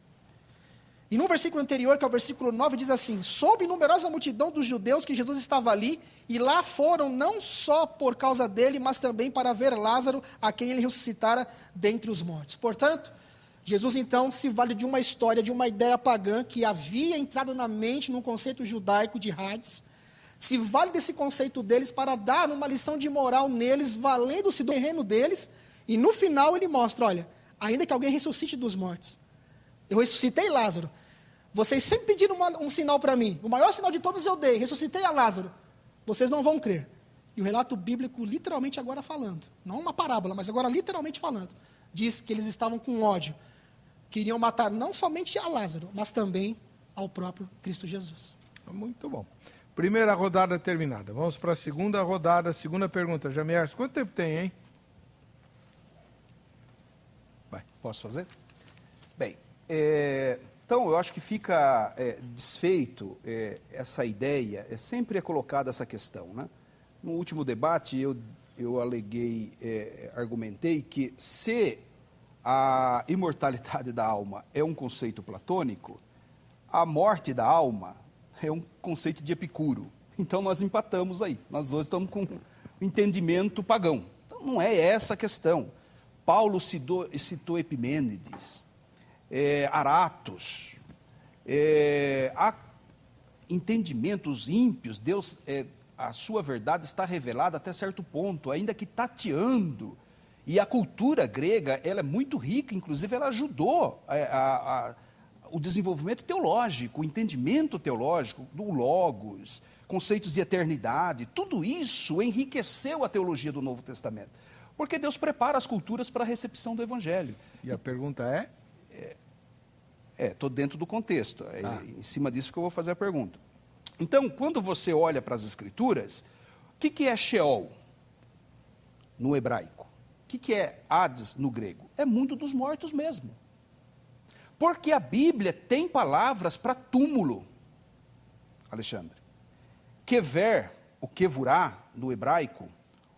E no versículo anterior, que é o versículo 9, diz assim: soube numerosa multidão dos judeus que Jesus estava ali, e lá foram não só por causa dele, mas também para ver Lázaro, a quem ele ressuscitara dentre os mortos. Portanto, Jesus então se vale de uma história, de uma ideia pagã que havia entrado na mente num conceito judaico de Hades, se vale desse conceito deles para dar uma lição de moral neles, valendo-se do terreno deles, e no final ele mostra, olha, ainda que alguém ressuscite dos mortos, eu ressuscitei Lázaro. Vocês sempre pediram um sinal para mim. O maior sinal de todos eu dei. Ressuscitei a Lázaro. Vocês não vão crer. E o relato bíblico, literalmente agora falando, não uma parábola, mas agora literalmente falando, diz que eles estavam com ódio. Queriam matar não somente a Lázaro, mas também ao próprio Cristo Jesus. Muito bom. Primeira rodada terminada. Vamos para a segunda rodada. Segunda pergunta. Jamiers, quanto tempo tem, hein? Vai, posso fazer? Bem, então eu acho que fica desfeito essa ideia, sempre é colocada essa questão, né? No último debate, eu argumentei que se a imortalidade da alma é um conceito platônico, a morte da alma é um conceito de Epicuro. Então, nós empatamos aí. Nós dois estamos com entendimento pagão. Então, não é essa a questão. Paulo citou Epimênides, Aratos. Há entendimentos ímpios. Deus, a sua verdade está revelada até certo ponto, ainda que tateando. E a cultura grega, ela é muito rica, inclusive ela ajudou o desenvolvimento teológico, o entendimento teológico do Logos, conceitos de eternidade, tudo isso enriqueceu a teologia do Novo Testamento. Porque Deus prepara as culturas para a recepção do Evangelho. E a pergunta é? Estou dentro do contexto, em cima disso que eu vou fazer a pergunta. Então, quando você olha para as Escrituras, o que é Sheol no hebraico? O que é Hades no grego? É mundo dos mortos mesmo. Porque a Bíblia tem palavras para túmulo, Alexandre. Kever, o Kevurá, no hebraico,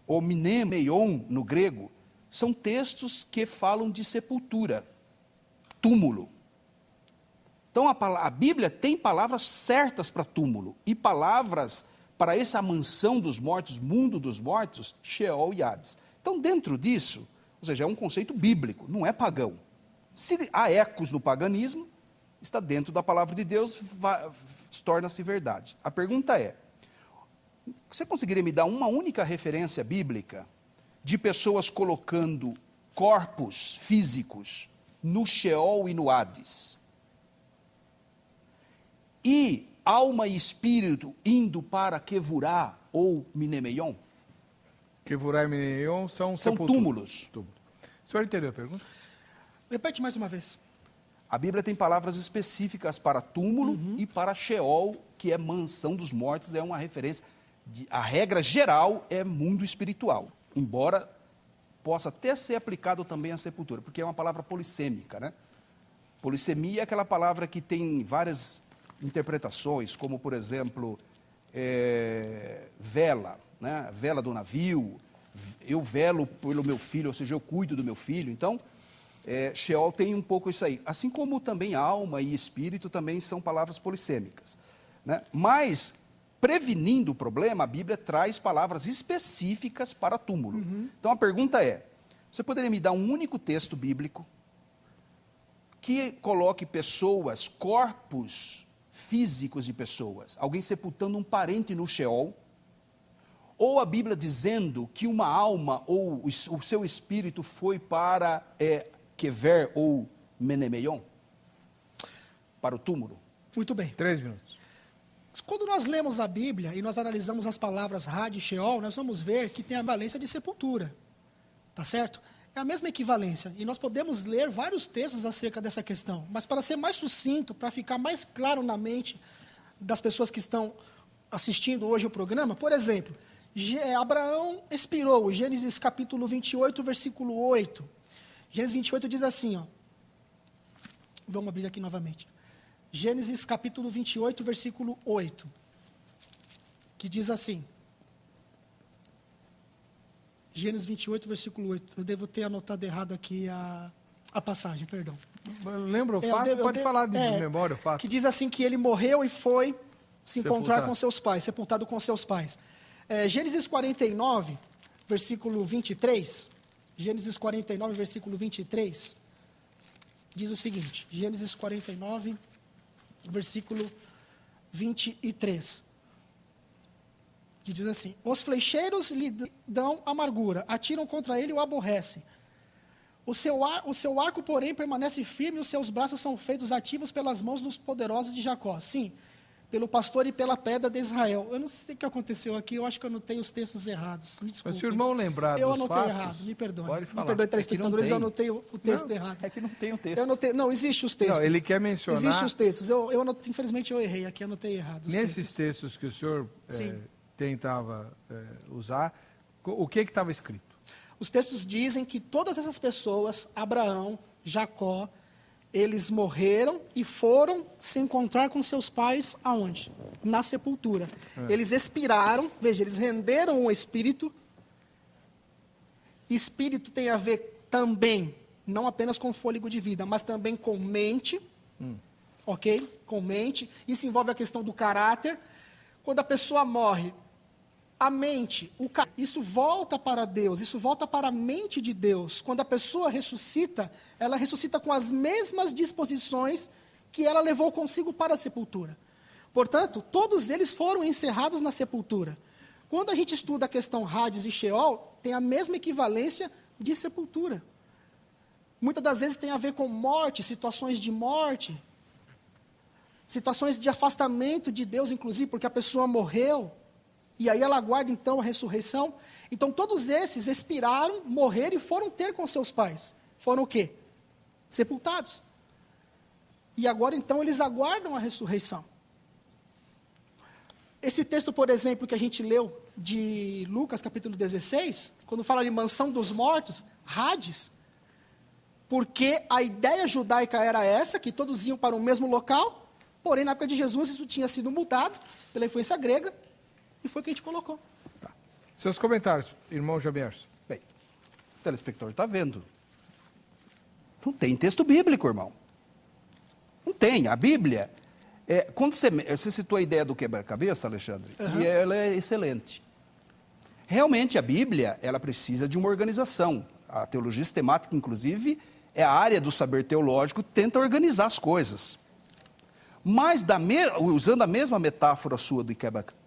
ou Mnemeion, no grego, são textos que falam de sepultura, túmulo. Então, a Bíblia tem palavras certas para túmulo, e palavras para essa mansão dos mortos, mundo dos mortos, Sheol e Hades. Então, dentro disso, ou seja, é um conceito bíblico, não é pagão. Se há ecos no paganismo, está dentro da palavra de Deus, torna-se verdade. A pergunta é, você conseguiria me dar uma única referência bíblica de pessoas colocando corpos físicos no Sheol e no Hades? E alma e espírito indo para Kevurá ou Mnemeion? Kevurá e Mnemeion são túmulos. O senhor entendeu a pergunta? Repete mais uma vez. A Bíblia tem palavras específicas para túmulo e para Sheol, que é mansão dos mortos, é uma referência. A regra geral é mundo espiritual, embora possa até ser aplicado também à sepultura, porque é uma palavra polissêmica, né? Polissemia é aquela palavra que tem várias interpretações, como, por exemplo, vela, né? Vela do navio, eu velo pelo meu filho, ou seja, eu cuido do meu filho. Então, Sheol tem um pouco isso aí. Assim como também alma e espírito também são palavras polissêmicas, né? Mas, prevenindo o problema, a Bíblia traz palavras específicas para túmulo. Então, a pergunta é, você poderia me dar um único texto bíblico que coloque pessoas, corpos físicos de pessoas, alguém sepultando um parente no Sheol, ou a Bíblia dizendo que uma alma ou o seu espírito foi para Kever ou Mnemeion, para o túmulo? Muito bem. 3 minutos. Quando nós lemos a Bíblia e nós analisamos as palavras Had e Sheol, nós vamos ver que tem a valência de sepultura. Tá certo? É a mesma equivalência. E nós podemos ler vários textos acerca dessa questão. Mas para ser mais sucinto, para ficar mais claro na mente das pessoas que estão assistindo hoje o programa, por exemplo, Abraão expirou, Gênesis capítulo 28, versículo 8. Gênesis 28 diz assim, ó. Vamos abrir aqui novamente. Gênesis capítulo 28, versículo 8. Que diz assim. Gênesis 28, versículo 8. Eu devo ter anotado errado aqui a passagem, perdão. Lembra o fato? Pode falar de memória o fato. Que diz assim que ele morreu e foi se encontrar Sepultar. com seus pais, sepultado com seus pais. Gênesis 49, versículo 23. Gênesis 49, versículo 23. Diz o seguinte. Gênesis 49, versículo 23. Que diz assim, os flecheiros lhe dão amargura, atiram contra ele e o aborrecem. O seu arco, porém, permanece firme e os seus braços são feitos ativos pelas mãos dos poderosos de Jacó. Sim, pelo pastor e pela pedra de Israel. Eu não sei o que aconteceu aqui, eu acho que eu anotei os textos errados. Me desculpe. Mas se o irmão lembrar eu dos anotei fatos, errado, me perdoe. pode falar. Me perdoe, telespectadores, eu anotei o texto Não, errado. É que não tem o texto. Eu anotei, não, existe os textos. Não, ele quer mencionar... Existem os textos. Eu anotei, infelizmente eu errei aqui, anotei errado os Nesses textos que o senhor Sim. tentava usar, o que estava escrito? Os textos dizem que todas essas pessoas, Abraão, Jacó Eles morreram e foram se encontrar com seus pais aonde? Na sepultura. Eles expiraram, veja, eles renderam o espírito. Espírito tem a ver também, não apenas com fôlego de vida, mas também com mente. Ok? Com mente. Isso envolve a questão do caráter. Quando a pessoa morre, a mente, isso volta para Deus, isso volta para a mente de Deus. Quando a pessoa ressuscita, ela ressuscita com as mesmas disposições que ela levou consigo para a sepultura. Portanto, todos eles foram encerrados na sepultura. Quando a gente estuda a questão Hades e Sheol, tem a mesma equivalência de sepultura. Muitas das vezes tem a ver com morte, situações de morte, situações de afastamento de Deus, inclusive, porque a pessoa morreu. E aí ela aguarda, então, a ressurreição. Então, todos esses expiraram, morreram e foram ter com seus pais. Foram o quê? Sepultados. E agora, então, eles aguardam a ressurreição. Esse texto, por exemplo, que a gente leu de Lucas, capítulo 16, quando fala de mansão dos mortos, Hades, porque a ideia judaica era essa, que todos iam para o mesmo local, porém, na época de Jesus, isso tinha sido mudado pela influência grega, e foi o que a gente colocou. Tá. Seus comentários, irmão Jamierson. Bem, o telespectador está vendo. Não tem texto bíblico, irmão. Não tem. A Bíblia, quando você citou a ideia do quebra-cabeça, Alexandre, e ela é excelente. Realmente, a Bíblia, ela precisa de uma organização. A teologia sistemática, inclusive, é a área do saber teológico que tenta organizar as coisas. Mas, usando a mesma metáfora sua do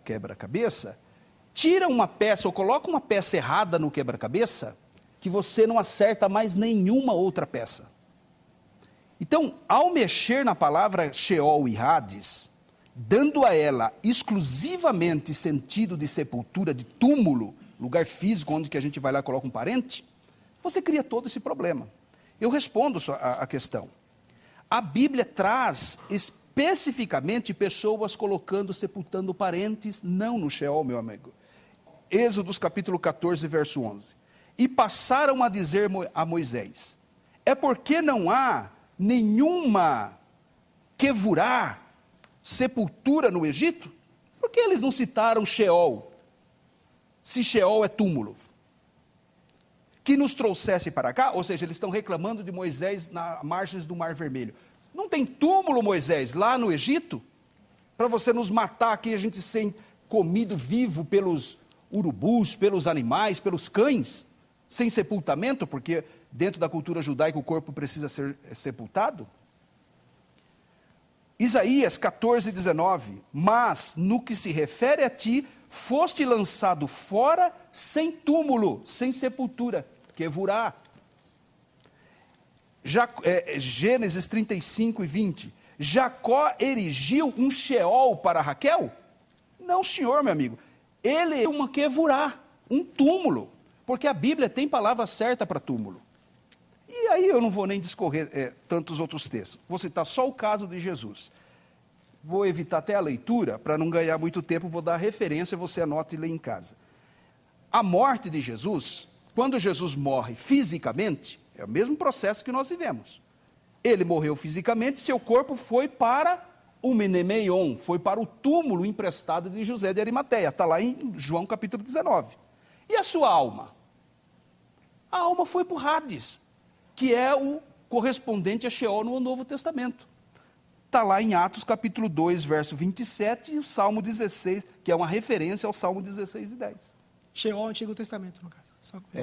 quebra-cabeça, tira uma peça ou coloca uma peça errada no quebra-cabeça que você não acerta mais nenhuma outra peça. Então, ao mexer na palavra Sheol e Hades, dando a ela exclusivamente sentido de sepultura, de túmulo, lugar físico onde que a gente vai lá e coloca um parente, você cria todo esse problema. Eu respondo a questão. A Bíblia traz especificamente pessoas sepultando parentes, não no Sheol, meu amigo. Êxodos capítulo 14, verso 11. E passaram a dizer a Moisés, é porque não há nenhuma quevurá, sepultura no Egito? Por que eles não citaram Sheol? Se Sheol é túmulo. Que nos trouxesse para cá, ou seja, eles estão reclamando de Moisés nas margens do Mar Vermelho. Não tem túmulo, Moisés, lá no Egito? Para você nos matar aqui, a gente ser comido vivo pelos urubus, pelos animais, pelos cães, sem sepultamento, porque dentro da cultura judaica o corpo precisa ser sepultado? Isaías 14, 19. Mas, no que se refere a ti, foste lançado fora sem túmulo, sem sepultura, quevurá. Gênesis 35 e 20. Jacó erigiu um Sheol para Raquel? Não, senhor, meu amigo. Ele é uma quevurá, um túmulo. Porque a Bíblia tem palavra certa para túmulo. E aí eu não vou nem discorrer tantos outros textos. Vou citar só o caso de Jesus. Vou evitar até a leitura, para não ganhar muito tempo, vou dar a referência, você anota e lê em casa. A morte de Jesus, quando Jesus morre fisicamente, é o mesmo processo que nós vivemos. Ele morreu fisicamente, seu corpo foi para o Menemeion, foi para o túmulo emprestado de José de Arimateia. Está lá em João capítulo 19. E a sua alma? A alma foi para o Hades, que é o correspondente a Sheol no Novo Testamento. Está lá em Atos capítulo 2, verso 27, e o Salmo 16, que é uma referência ao Salmo 16 e 10. Sheol, Antigo Testamento, no caso.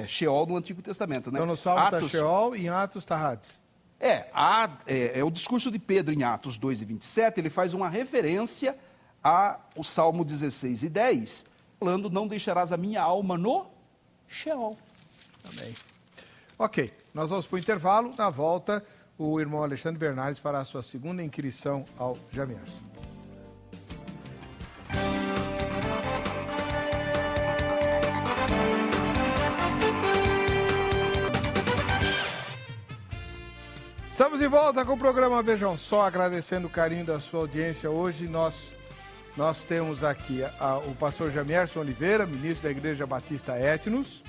Sheol no Antigo Testamento, né? Então no Salmo está Sheol e em Atos está Hades. É o discurso de Pedro em Atos 2 e 27, ele faz uma referência ao Salmo 16 e 10, falando, não deixarás a minha alma no Sheol. Também. Ok, nós vamos para o intervalo. Na volta, o irmão Alexandre Bernardes fará a sua segunda inquirição ao Jamierson. Estamos de volta com o programa Vejam Só, agradecendo o carinho da sua audiência. Hoje nós temos aqui o pastor Jamierson Oliveira, ministro da Igreja Batista Etnos,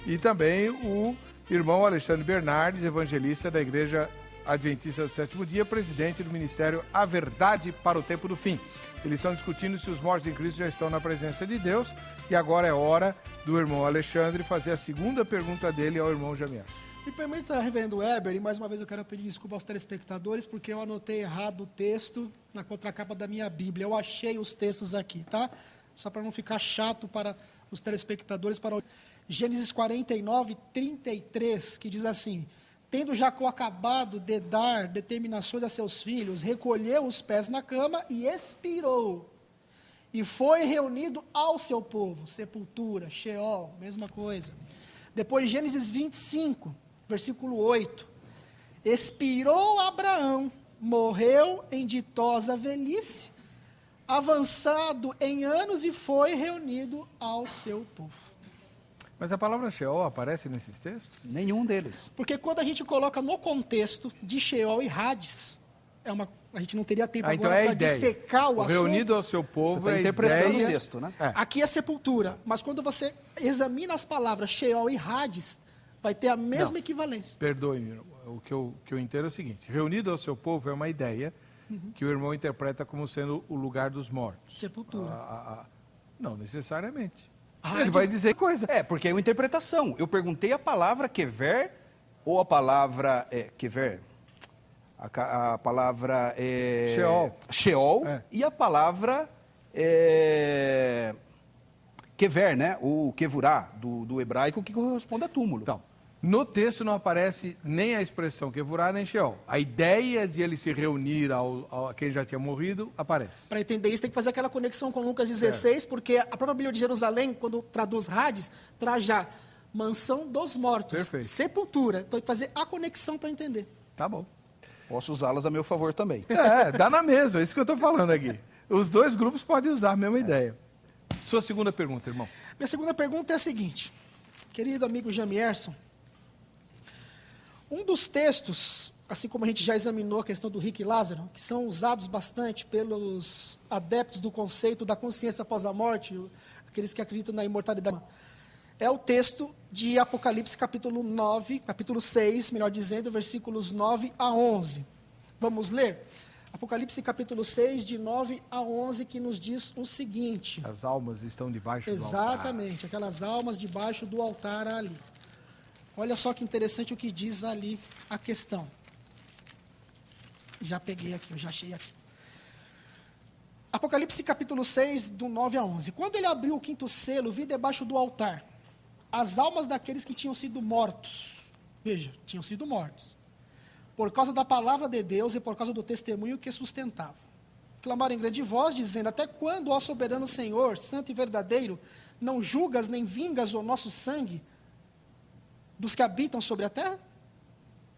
e também o irmão Alexandre Bernardes, evangelista da Igreja Adventista do Sétimo Dia, presidente do Ministério A Verdade para o Tempo do Fim. Eles estão discutindo se os mortos em Cristo já estão na presença de Deus, e agora é hora do irmão Alexandre fazer a segunda pergunta dele ao irmão Jamiel. Me permita, reverendo Weber, e mais uma vez eu quero pedir desculpa aos telespectadores, porque eu anotei errado o texto na contracapa da minha Bíblia. Eu achei os textos aqui, tá? Só para não ficar chato para os telespectadores, para Gênesis 49, 33, que diz assim: tendo Jacó acabado de dar determinações a seus filhos, recolheu os pés na cama e expirou. E foi reunido ao seu povo. Sepultura, Sheol, mesma coisa. Depois, Gênesis 25, versículo 8. Expirou Abraão, morreu em ditosa velhice, avançado em anos, e foi reunido ao seu povo. Mas a palavra Sheol aparece nesses textos? Nenhum deles. Porque quando a gente coloca no contexto de Sheol e Hades, a gente não teria tempo então agora é para dissecar o assunto. Reunido ao seu Você povo, está é interpretando ideia... o texto, né? É. Aqui é sepultura, mas quando você examina as palavras Sheol e Hades, vai ter a mesma equivalência. Perdoe, o que eu entendo é o seguinte: reunido ao seu povo é uma ideia que o irmão interpreta como sendo o lugar dos mortos. Sepultura. Não necessariamente. Hades- Ele vai dizer coisa. É, porque é uma interpretação. Eu perguntei a palavra kever ou a palavra kever. A palavra Sheol É. e a palavra kever, né? O kevurá, do hebraico, que corresponde a túmulo. Então, no texto não aparece nem a expressão Kevurá nem Sheol. A ideia de ele se reunir a quem já tinha morrido aparece. Para entender isso, tem que fazer aquela conexão com Lucas 16, porque a própria Bíblia de Jerusalém, quando traduz Hades, traz já mansão dos mortos, Perfeito. sepultura. Então tem que fazer a conexão para entender. Tá bom. Posso usá-las a meu favor também. Dá na mesma, é isso que eu estou falando aqui. Os dois grupos podem usar a mesma ideia. Sua segunda pergunta, irmão. Minha segunda pergunta é a seguinte: querido amigo Jamierson, um dos textos, assim como a gente já examinou a questão do rico e Lázaro, que são usados bastante pelos adeptos do conceito da consciência após a morte, aqueles que acreditam na imortalidade, é o texto de Apocalipse capítulo 9, capítulo 6, melhor dizendo, versículos 9 a 11. Vamos ler? Apocalipse capítulo 6, de 9 a 11, que nos diz o seguinte. As almas estão debaixo do altar. Exatamente, aquelas almas debaixo do altar ali. Olha só que interessante o que diz ali a questão. Já peguei aqui, eu já achei aqui. Apocalipse capítulo 6, do 9 a 11. Quando ele abriu o quinto selo, vi debaixo do altar as almas daqueles que tinham sido mortos. Veja, tinham sido mortos. Por causa da palavra de Deus e por causa do testemunho que sustentavam. Clamaram em grande voz, dizendo: até quando, ó soberano Senhor, santo e verdadeiro, não julgas nem vingas o nosso sangue dos que habitam sobre a terra?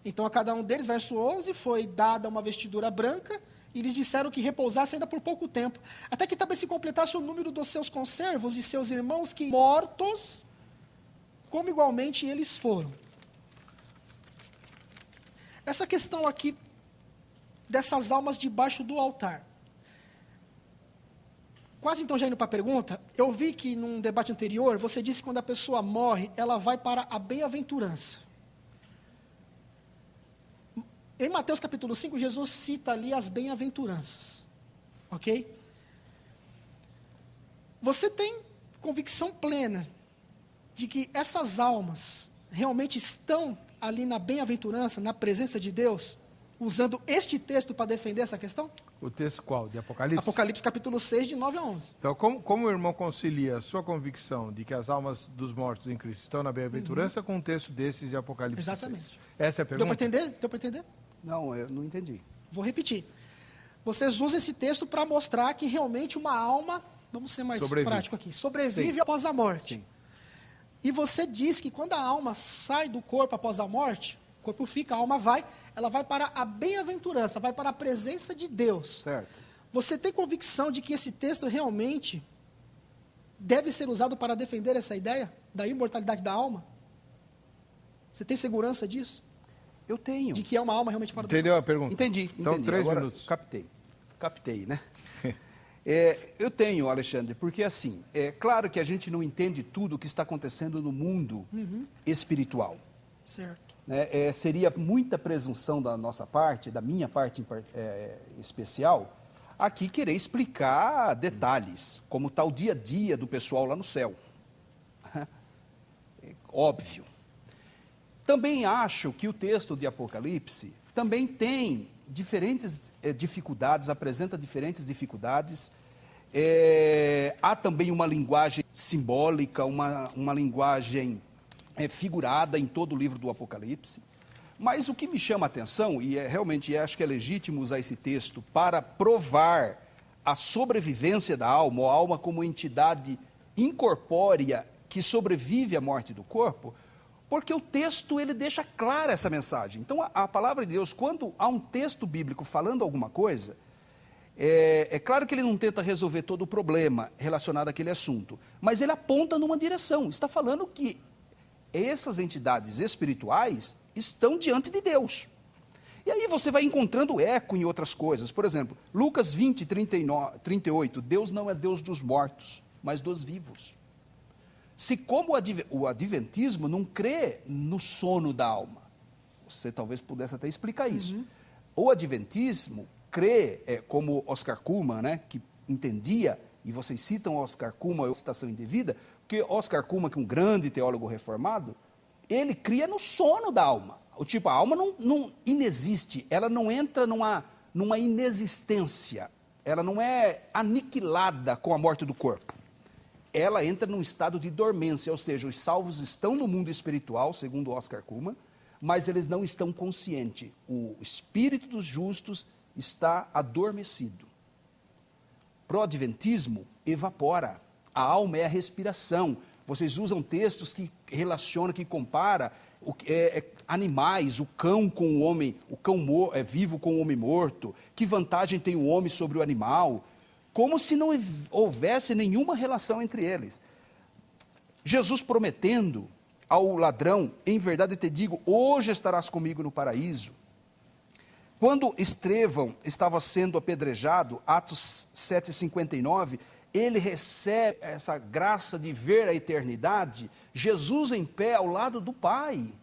Então a cada um deles, verso 11, foi dada uma vestidura branca, e lhes disseram que repousassem ainda por pouco tempo, até que também se completasse o número dos seus conservos e seus irmãos que mortos, como igualmente eles foram. Essa questão aqui, dessas almas debaixo do altar. Quase então já indo para a pergunta, eu vi que num debate anterior, você disse que quando a pessoa morre, ela vai para a bem-aventurança. Em Mateus capítulo 5, Jesus cita ali as bem-aventuranças. Ok? Você tem convicção plena de que essas almas realmente estão ali na bem-aventurança, na presença de Deus, usando este texto para defender essa questão? O texto qual? De Apocalipse? Apocalipse capítulo 6, de 9 a 11. Então, como o irmão concilia a sua convicção de que as almas dos mortos em Cristo estão na bem-aventurança com um texto desses de Apocalipse Exatamente. 6? Essa é a Deu pergunta? para entender? Deu para entender? Não, eu não entendi. Vou repetir. Vocês usam esse texto para mostrar que realmente uma alma, vamos ser mais prático aqui, sobrevive após a morte. Sim. E você diz que quando a alma sai do corpo após a morte, o corpo fica, a alma vai, ela vai para a bem-aventurança, vai para a presença de Deus. Certo. Você tem convicção de que esse texto realmente deve ser usado para defender essa ideia da imortalidade da alma? Você tem segurança disso? Eu tenho. De que é uma alma realmente fora do corpo? Entendeu a pergunta? Entendi. Então, 3 Agora, minutos. Captei, né? Eu tenho, Alexandre, porque assim, é claro que a gente não entende tudo o que está acontecendo no mundo espiritual. Certo. né, seria muita presunção da nossa parte, da minha parte especial, aqui querer explicar detalhes, como está o dia a dia do pessoal lá no céu. Óbvio. Também acho que o texto de Apocalipse também tem diferentes dificuldades, apresenta diferentes dificuldades. Há também uma linguagem simbólica, uma linguagem figurada em todo o livro do Apocalipse. Mas o que me chama a atenção, e realmente acho que é legítimo usar esse texto para provar a sobrevivência da alma, ou a alma como entidade incorpórea que sobrevive à morte do corpo, porque o texto ele deixa clara essa mensagem. Então a palavra de Deus, quando há um texto bíblico falando alguma coisa, é claro que ele não tenta resolver todo o problema relacionado àquele assunto, mas ele aponta numa direção, está falando que essas entidades espirituais estão diante de Deus. E aí você vai encontrando eco em outras coisas. Por exemplo, Lucas 20, 38, Deus não é Deus dos mortos, mas dos vivos. Se como o adventismo não crê no sono da alma, você talvez pudesse até explicar isso. O adventismo crê, como Oscar Cullmann, né, que entendia, e vocês citam Oscar Cullmann, é citação indevida, porque Oscar Cullmann, que é um grande teólogo reformado, ele cria no sono da alma. A alma não inexiste, ela não entra numa inexistência, ela não é aniquilada com a morte do corpo. Ela entra num estado de dormência, ou seja, os salvos estão no mundo espiritual, segundo Oscar Cullmann, mas eles não estão conscientes. O espírito dos justos está adormecido. Pro adventismo, evapora. A alma é a respiração. Vocês usam textos que relacionam, que compara animais, o cão com o homem, o cão vivo com o homem morto. Que vantagem tem o homem sobre o animal? Como se não houvesse nenhuma relação entre eles. Jesus prometendo ao ladrão, em verdade te digo, hoje estarás comigo no paraíso. Quando Estevão estava sendo apedrejado, Atos 7,59, ele recebe essa graça de ver a eternidade, Jesus em pé ao lado do Pai.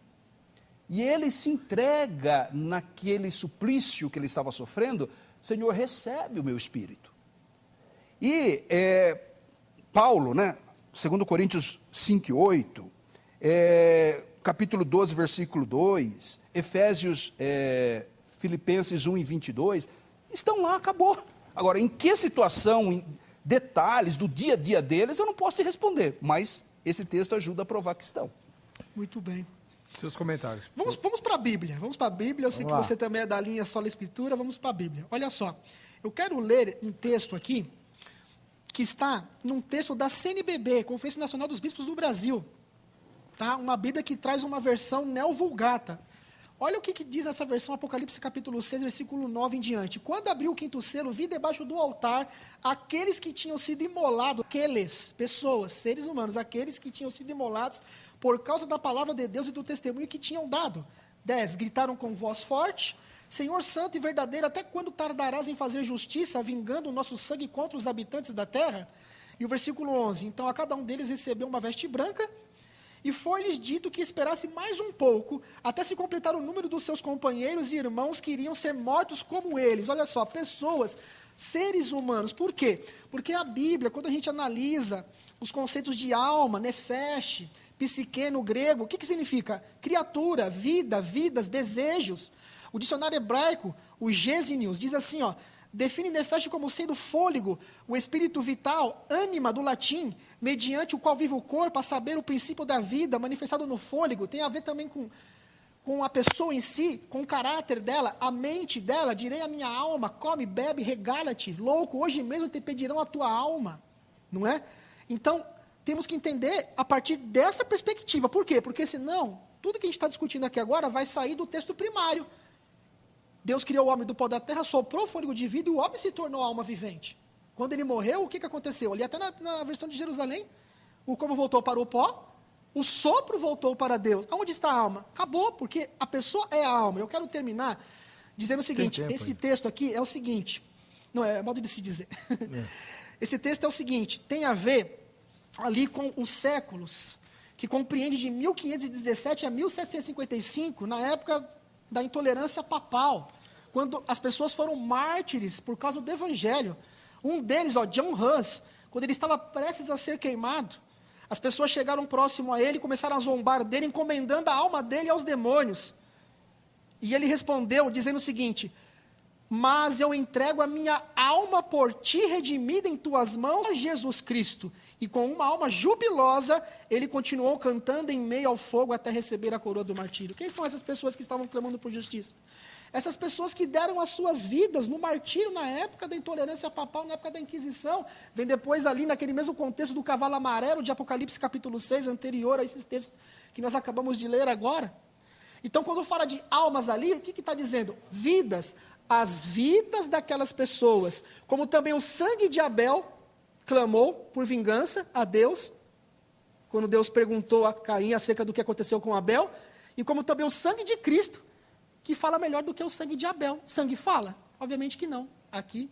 E ele se entrega naquele suplício que ele estava sofrendo, Senhor, recebe o meu espírito. E Paulo, né, 2 Coríntios 5:8, capítulo 12, versículo 2, Efésios, Filipenses 1:22, estão lá, acabou. Agora, em que situação, em detalhes do dia a dia deles, eu não posso te responder, mas esse texto ajuda a provar que estão. Muito bem. Seus comentários. Vamos para a Bíblia. Eu sei que você também é da linha Sola Escritura, vamos para a Bíblia. Olha só, eu quero ler um texto aqui, que está num texto da CNBB, Conferência Nacional dos Bispos do Brasil. Tá? Uma Bíblia que traz uma versão Neo-Vulgata. Olha o que diz essa versão, Apocalipse capítulo 6, versículo 9 em diante. Quando abriu o quinto selo, vi debaixo do altar aqueles que tinham sido imolados, pessoas, seres humanos, aqueles que tinham sido imolados por causa da palavra de Deus e do testemunho que tinham dado. 10, gritaram com voz forte, Senhor santo e verdadeiro, até quando tardarás em fazer justiça, vingando o nosso sangue contra os habitantes da terra? E o versículo 11, então a cada um deles recebeu uma veste branca, e foi-lhes dito que esperasse mais um pouco, até se completar o número dos seus companheiros e irmãos que iriam ser mortos como eles. Olha só, pessoas, seres humanos. Por quê? Porque a Bíblia, quando a gente analisa os conceitos de alma, nefesh, psique no grego, o que significa? Criatura, vida, vidas, desejos. O dicionário hebraico, o Gesenius, diz assim, ó, define nefesh como sendo fôlego, o espírito vital, ânima do latim, mediante o qual vive o corpo, a saber, o princípio da vida, manifestado no fôlego, tem a ver também com a pessoa em si, com o caráter dela, a mente dela, direi a minha alma, come, bebe, regala-te, louco, hoje mesmo te pedirão a tua alma, não é? Então, temos que entender a partir dessa perspectiva. Por quê? Porque senão, tudo que a gente está discutindo aqui agora vai sair do texto primário. Deus criou o homem do pó da terra, soprou o fôlego de vida e o homem se tornou alma vivente. Quando ele morreu, o que aconteceu? Ali até na versão de Jerusalém, o corpo voltou para o pó, o sopro voltou para Deus. Aonde está a alma? Acabou, porque a pessoa é a alma. Eu quero terminar dizendo o seguinte, esse texto aqui é o seguinte, não, é modo de se dizer. Esse texto é o seguinte, tem a ver ali com os séculos que compreende de 1517 a 1755, na época da intolerância papal, quando as pessoas foram mártires por causa do Evangelho. Um deles, John Hus, quando ele estava prestes a ser queimado, as pessoas chegaram próximo a ele e começaram a zombar dele, encomendando a alma dele aos demônios. E ele respondeu, dizendo o seguinte: mas eu entrego a minha alma por ti, redimida em tuas mãos, a Jesus Cristo. E com uma alma jubilosa, ele continuou cantando em meio ao fogo até receber a coroa do martírio. Quem são essas pessoas que estavam clamando por justiça? Essas pessoas que deram as suas vidas no martírio na época da intolerância papal, na época da Inquisição. Vem depois ali naquele mesmo contexto do cavalo amarelo de Apocalipse capítulo 6, anterior a esses textos que nós acabamos de ler agora. Então, quando fala de almas ali, o que está dizendo? Vidas. As vidas daquelas pessoas, como também o sangue de Abel clamou por vingança a Deus, quando Deus perguntou a Caim acerca do que aconteceu com Abel, e como também o sangue de Cristo, que fala melhor do que o sangue de Abel. Sangue fala? Obviamente que não. Aqui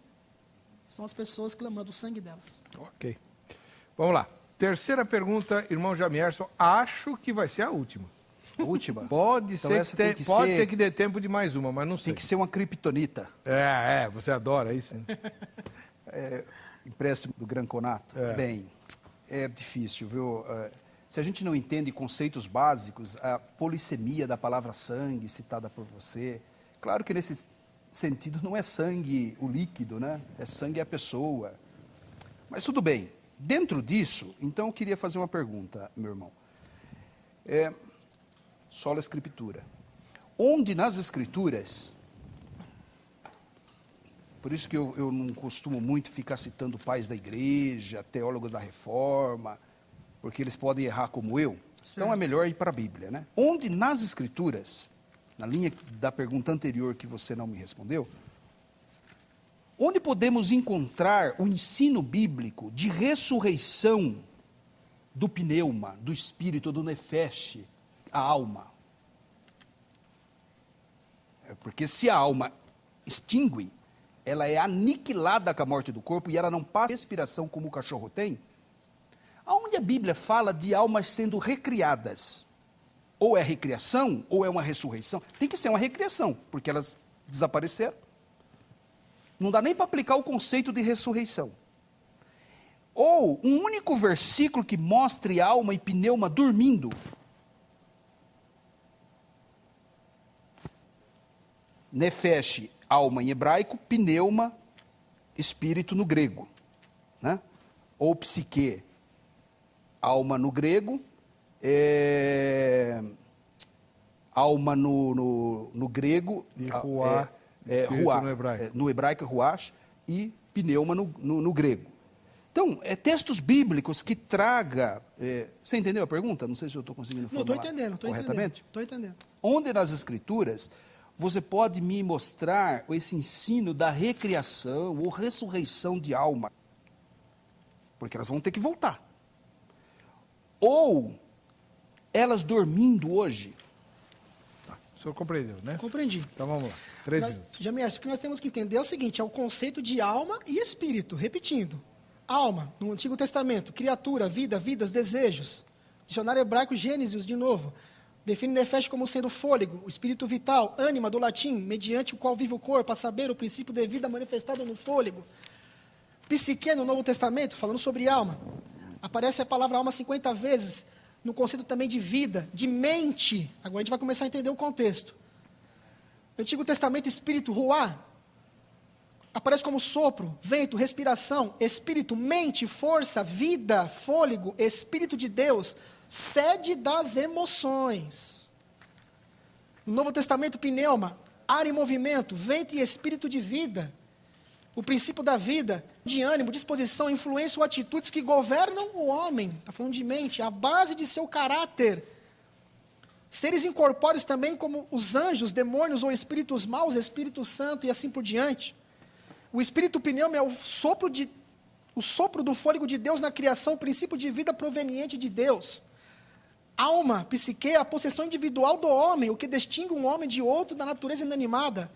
são as pessoas clamando o sangue delas. Ok. Vamos lá. Terceira pergunta, irmão Jamierson, acho que vai ser a última. A última? Pode ser que dê tempo de mais uma, mas não sei. Tem que ser uma criptonita. Você adora isso. Hein? Empréstimo do Gran Conato. Bem, é difícil, viu? Se a gente não entende conceitos básicos, a polissemia da palavra sangue citada por você, claro que nesse sentido não é sangue o líquido, né? É sangue a pessoa. Mas tudo bem. Dentro disso, então eu queria fazer uma pergunta, meu irmão. Sola Escritura. Onde nas Escrituras, por isso que eu não costumo muito ficar citando pais da igreja, teólogos da reforma, porque eles podem errar como eu, certo. Então é melhor ir para a Bíblia, né? Onde nas Escrituras, na linha da pergunta anterior que você não me respondeu, onde podemos encontrar o ensino bíblico de ressurreição do pneuma, do espírito, do nefesh, a alma? Porque se a alma extingue, ela é aniquilada com a morte do corpo e ela não passa respiração como o cachorro tem. Aonde a Bíblia fala de almas sendo recriadas? Ou é recriação, ou é uma ressurreição. Tem que ser uma recriação, porque elas desapareceram. Não dá nem para aplicar o conceito de ressurreição. Ou um único versículo que mostre alma e pneuma dormindo. Nefesh, alma em hebraico, pneuma, espírito no grego, né? Ou psique, alma no grego, alma no grego, e ruá, ruá, no hebraico. No hebraico ruach, e pneuma no grego. Então, textos bíblicos que traga... você entendeu a pergunta? Não sei se eu estou conseguindo formular corretamente. Estou entendendo. Onde nas Escrituras você pode me mostrar esse ensino da recriação ou ressurreição de alma? Porque elas vão ter que voltar. Ou elas dormindo hoje. O senhor compreendeu, né? Compreendi. Então vamos lá. 3 minutos. Jamierson, o que nós temos que entender é o seguinte, é o conceito de alma e espírito. Repetindo. Alma, no Antigo Testamento, criatura, vida, vidas, desejos. Dicionário hebraico Gênesis, de novo. Define nefesh como sendo fôlego, o espírito vital, ânima, do latim, mediante o qual vive o corpo, a saber, o princípio de vida manifestado no fôlego. Psique, no Novo Testamento, falando sobre alma. Aparece a palavra alma 50 vezes, no conceito também de vida, de mente. Agora a gente vai começar a entender o contexto. Antigo Testamento, espírito, ruá, aparece como sopro, vento, respiração, espírito, mente, força, vida, fôlego, espírito de Deus, sede das emoções. No Novo Testamento, pneuma, ar em movimento, vento e espírito de vida. O princípio da vida, de ânimo, disposição, influência ou atitudes que governam o homem. Está falando de mente, a base de seu caráter. Seres incorpóreos também como os anjos, demônios ou espíritos maus, Espírito Santo e assim por diante. O espírito pneuma é o sopro do fôlego de Deus na criação, o princípio de vida proveniente de Deus. Alma, psique, a possessão individual do homem, o que distingue um homem de outro da natureza inanimada.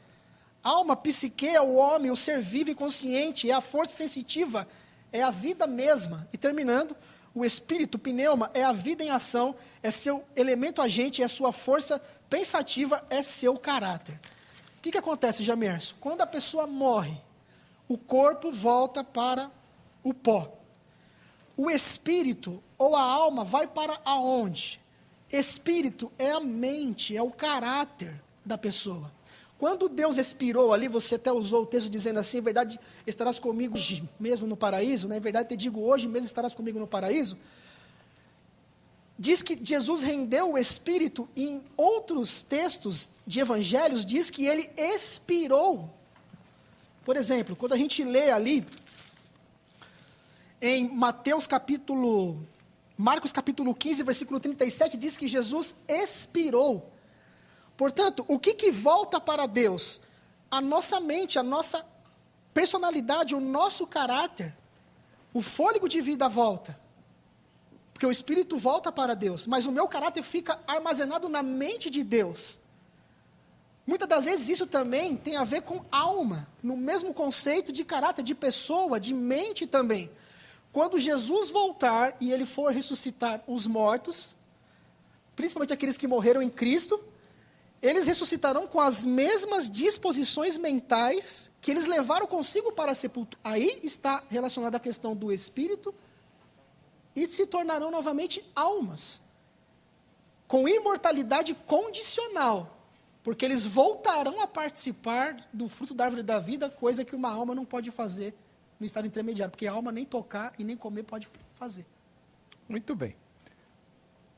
Alma, psique, é o homem, o ser vivo e consciente, é a força sensitiva, é a vida mesma. E terminando, O espírito, pneuma, é a vida em ação, é seu elemento agente, é sua força pensativa, é seu caráter. O que acontece, Jamerson? Quando a pessoa morre, o corpo volta para o pó. O espírito ou a alma vai para aonde? Espírito é a mente, é o caráter da pessoa. Quando Deus expirou ali, você até usou o texto dizendo assim, em verdade estarás comigo hoje mesmo no paraíso, né? Em verdade te digo, hoje mesmo estarás comigo no paraíso. Diz que Jesus rendeu o Espírito, em outros textos de evangelhos, diz que ele expirou. Por exemplo, quando a gente lê ali, em Marcos capítulo 15, versículo 37, diz que Jesus expirou. Portanto, o que volta para Deus? A nossa mente, a nossa personalidade, o nosso caráter. O fôlego de vida volta. Porque o Espírito volta para Deus, mas o meu caráter fica armazenado na mente de Deus. Muitas das vezes isso também tem a ver com alma, no mesmo conceito de caráter, de pessoa, de mente também. Quando Jesus voltar e ele for ressuscitar os mortos, principalmente aqueles que morreram em Cristo, eles ressuscitarão com as mesmas disposições mentais que eles levaram consigo para a sepultura. Aí está relacionada a questão do espírito e se tornarão novamente almas, com imortalidade condicional, porque eles voltarão a participar do fruto da árvore da vida, coisa que uma alma não pode fazer no estado intermediário, porque a alma nem tocar e nem comer pode fazer. Muito bem.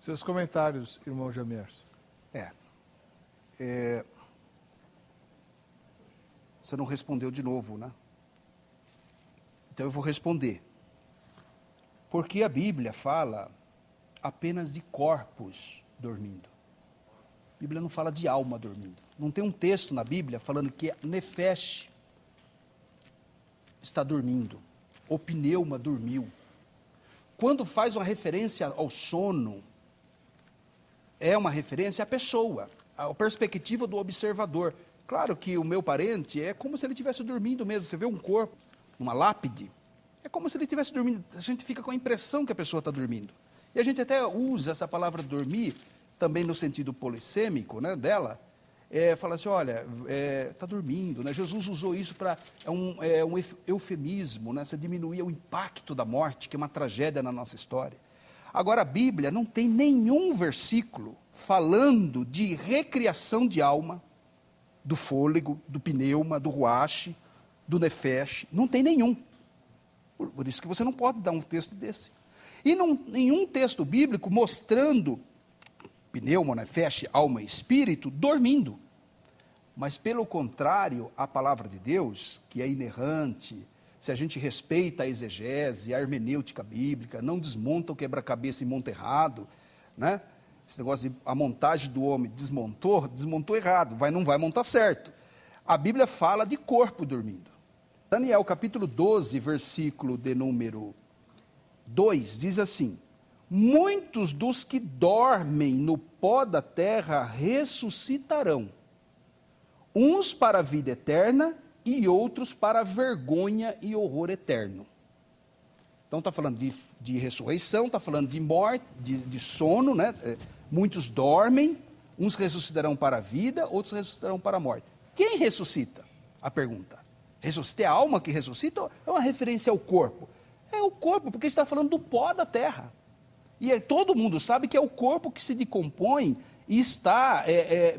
Seus comentários, irmão Jamerson. Você não respondeu de novo, né? Então eu vou responder. Porque a Bíblia fala apenas de corpos dormindo. A Bíblia não fala de alma dormindo. Não tem um texto na Bíblia falando que Nefesh está dormindo, ou pneuma dormiu. Quando faz uma referência ao sono, é uma referência à pessoa, a perspectiva do observador. Claro que o meu parente é como se ele estivesse dormindo mesmo. Você vê um corpo, uma lápide, é como se ele estivesse dormindo. A gente fica com a impressão que a pessoa está dormindo. E a gente até usa essa palavra dormir, também no sentido polissêmico, né, dela, fala assim, olha, está dormindo, né? Jesus usou isso para um eufemismo, né? Você diminuía o impacto da morte, que é uma tragédia na nossa história. Agora, a Bíblia não tem nenhum versículo falando de recriação de alma, do fôlego, do pneuma, do ruache, do nefesh, não tem nenhum. Por isso que você não pode dar um texto desse. E nenhum texto bíblico mostrando pneuma, nefesh, alma e espírito dormindo. Mas, pelo contrário, a palavra de Deus, que é inerrante, se a gente respeita a exegese, a hermenêutica bíblica, não desmonta o quebra-cabeça e monta errado, né? Esse negócio de a montagem do homem desmontou errado, não vai montar certo. A Bíblia fala de corpo dormindo. Daniel, capítulo 12, versículo de número 2, diz assim: muitos dos que dormem no pó da terra ressuscitarão, uns para a vida eterna e outros para a vergonha e horror eterno. Então está falando de ressurreição, está falando de morte, de sono, né? Muitos dormem, uns ressuscitarão para a vida, outros ressuscitarão para a morte. Quem ressuscita? A pergunta. Ressuscita é a alma que ressuscita ou é uma referência ao corpo? É o corpo, porque está falando do pó da terra. E todo mundo sabe que é o corpo que se decompõe e está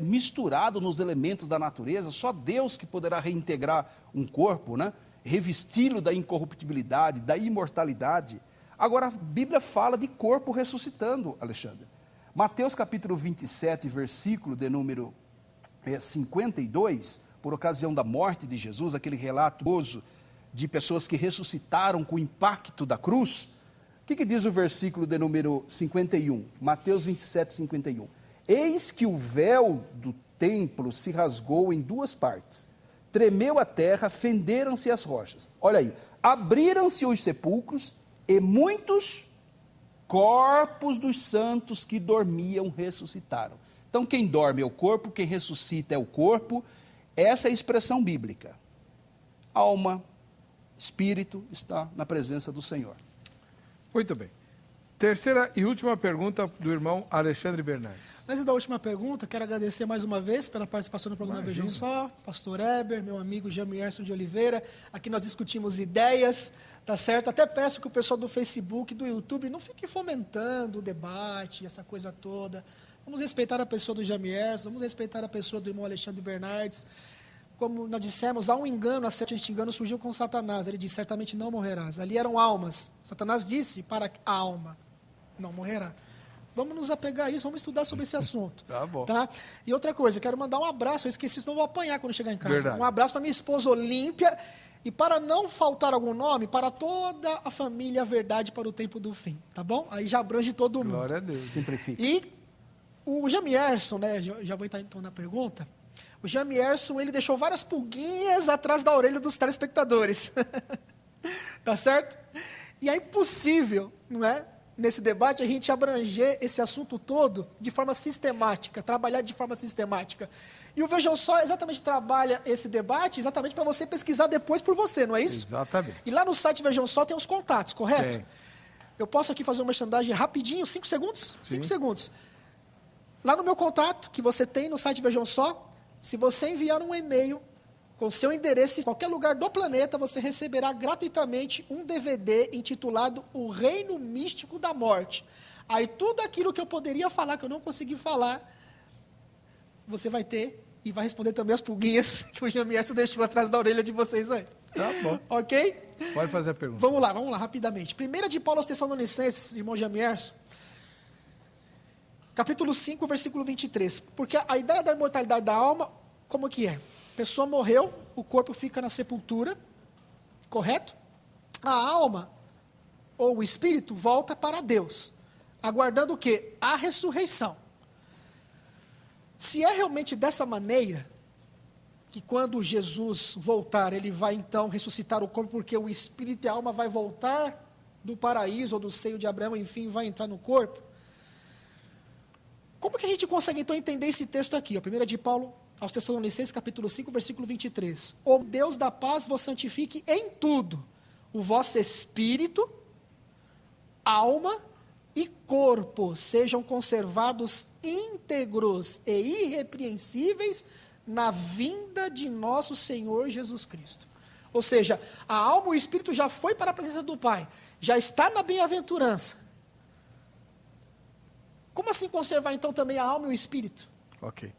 misturado nos elementos da natureza. Só Deus que poderá reintegrar um corpo, né? Revesti-lo da incorruptibilidade, da imortalidade. Agora, a Bíblia fala de corpo ressuscitando, Alexandre. Mateus capítulo 27, versículo de número 52, por ocasião da morte de Jesus, aquele relato de pessoas que ressuscitaram com o impacto da cruz. O que diz o versículo de número 51? Mateus 27, 51. Eis que o véu do templo se rasgou em duas partes. Tremeu a terra, fenderam-se as rochas. Olha aí, abriram-se os sepulcros e muitos corpos dos santos que dormiam ressuscitaram. Então, quem dorme é o corpo, quem ressuscita é o corpo. Essa é a expressão bíblica. Alma, espírito está na presença do Senhor. Muito bem. Terceira e última pergunta do irmão Alexandre Bernardes. Antes da última pergunta, quero agradecer mais uma vez pela participação no programa Imagina. Vejam Só, pastor Heber, meu amigo Jamierson de Oliveira. Aqui nós discutimos ideias, tá certo? Até peço que o pessoal do Facebook, do YouTube, não fique fomentando o debate, essa coisa toda. Vamos respeitar a pessoa do Jamierson, vamos respeitar a pessoa do irmão Alexandre Bernardes. Como nós dissemos, há um engano, este engano surgiu com Satanás. Ele disse, certamente não morrerás. Ali eram almas. Satanás disse para a alma, não morrerá. Vamos nos apegar a isso, vamos estudar sobre esse assunto. Tá bom. Tá? E outra coisa, eu quero mandar um abraço, eu esqueci, senão eu vou apanhar quando chegar em casa. Verdade. Um abraço para minha esposa Olímpia, e para não faltar algum nome, para toda a família Verdade para o Tempo do Fim, tá bom? Aí já abrange todo mundo. Glória a Deus. Simplifica. E o Jamierson, né, já vou entrar então na pergunta, o Jamierson, ele deixou várias pulguinhas atrás da orelha dos telespectadores, tá certo? E é impossível, não é? Nesse debate, a gente abranger esse assunto todo de forma sistemática, trabalhar de forma sistemática. E o Vejam Só exatamente trabalha esse debate exatamente para você pesquisar depois por você, não é isso? Exatamente. E lá no site Vejam Só tem os contatos, correto? Tem. Eu posso aqui fazer uma merchandising rapidinho, 5 segundos? Sim. 5 segundos. Lá no meu contato, que você tem no site Vejam Só, se você enviar um e-mail com seu endereço em qualquer lugar do planeta, você receberá gratuitamente um DVD intitulado O Reino Místico da Morte. Aí tudo aquilo que eu poderia falar, que eu não consegui falar, você vai ter e vai responder também as pulguinhas que o Jamierson deixou atrás da orelha de vocês aí. Tá bom. Ok? Pode fazer a pergunta. Vamos lá, rapidamente. 1 de Paulo aos Tessalonicenses, irmão Jamierson, capítulo 5, versículo 23. Porque a ideia da imortalidade da alma, como que é? A pessoa morreu, o corpo fica na sepultura, correto? A alma, ou o espírito, volta para Deus, aguardando o quê? A ressurreição. Se é realmente dessa maneira, que quando Jesus voltar, ele vai então ressuscitar o corpo, porque o espírito e a alma vai voltar do paraíso, ou do seio de Abraão, enfim, vai entrar no corpo. Como que a gente consegue então entender esse texto aqui? 1 de Paulo aos Tessalonicenses, capítulo 5, versículo 23. O Deus da paz vos santifique em tudo, o vosso espírito, alma e corpo sejam conservados íntegros e irrepreensíveis na vinda de nosso Senhor Jesus Cristo. Ou seja, a alma e o espírito já foi para a presença do Pai, já está na bem-aventurança. Como assim conservar então também a alma e o espírito? Ok.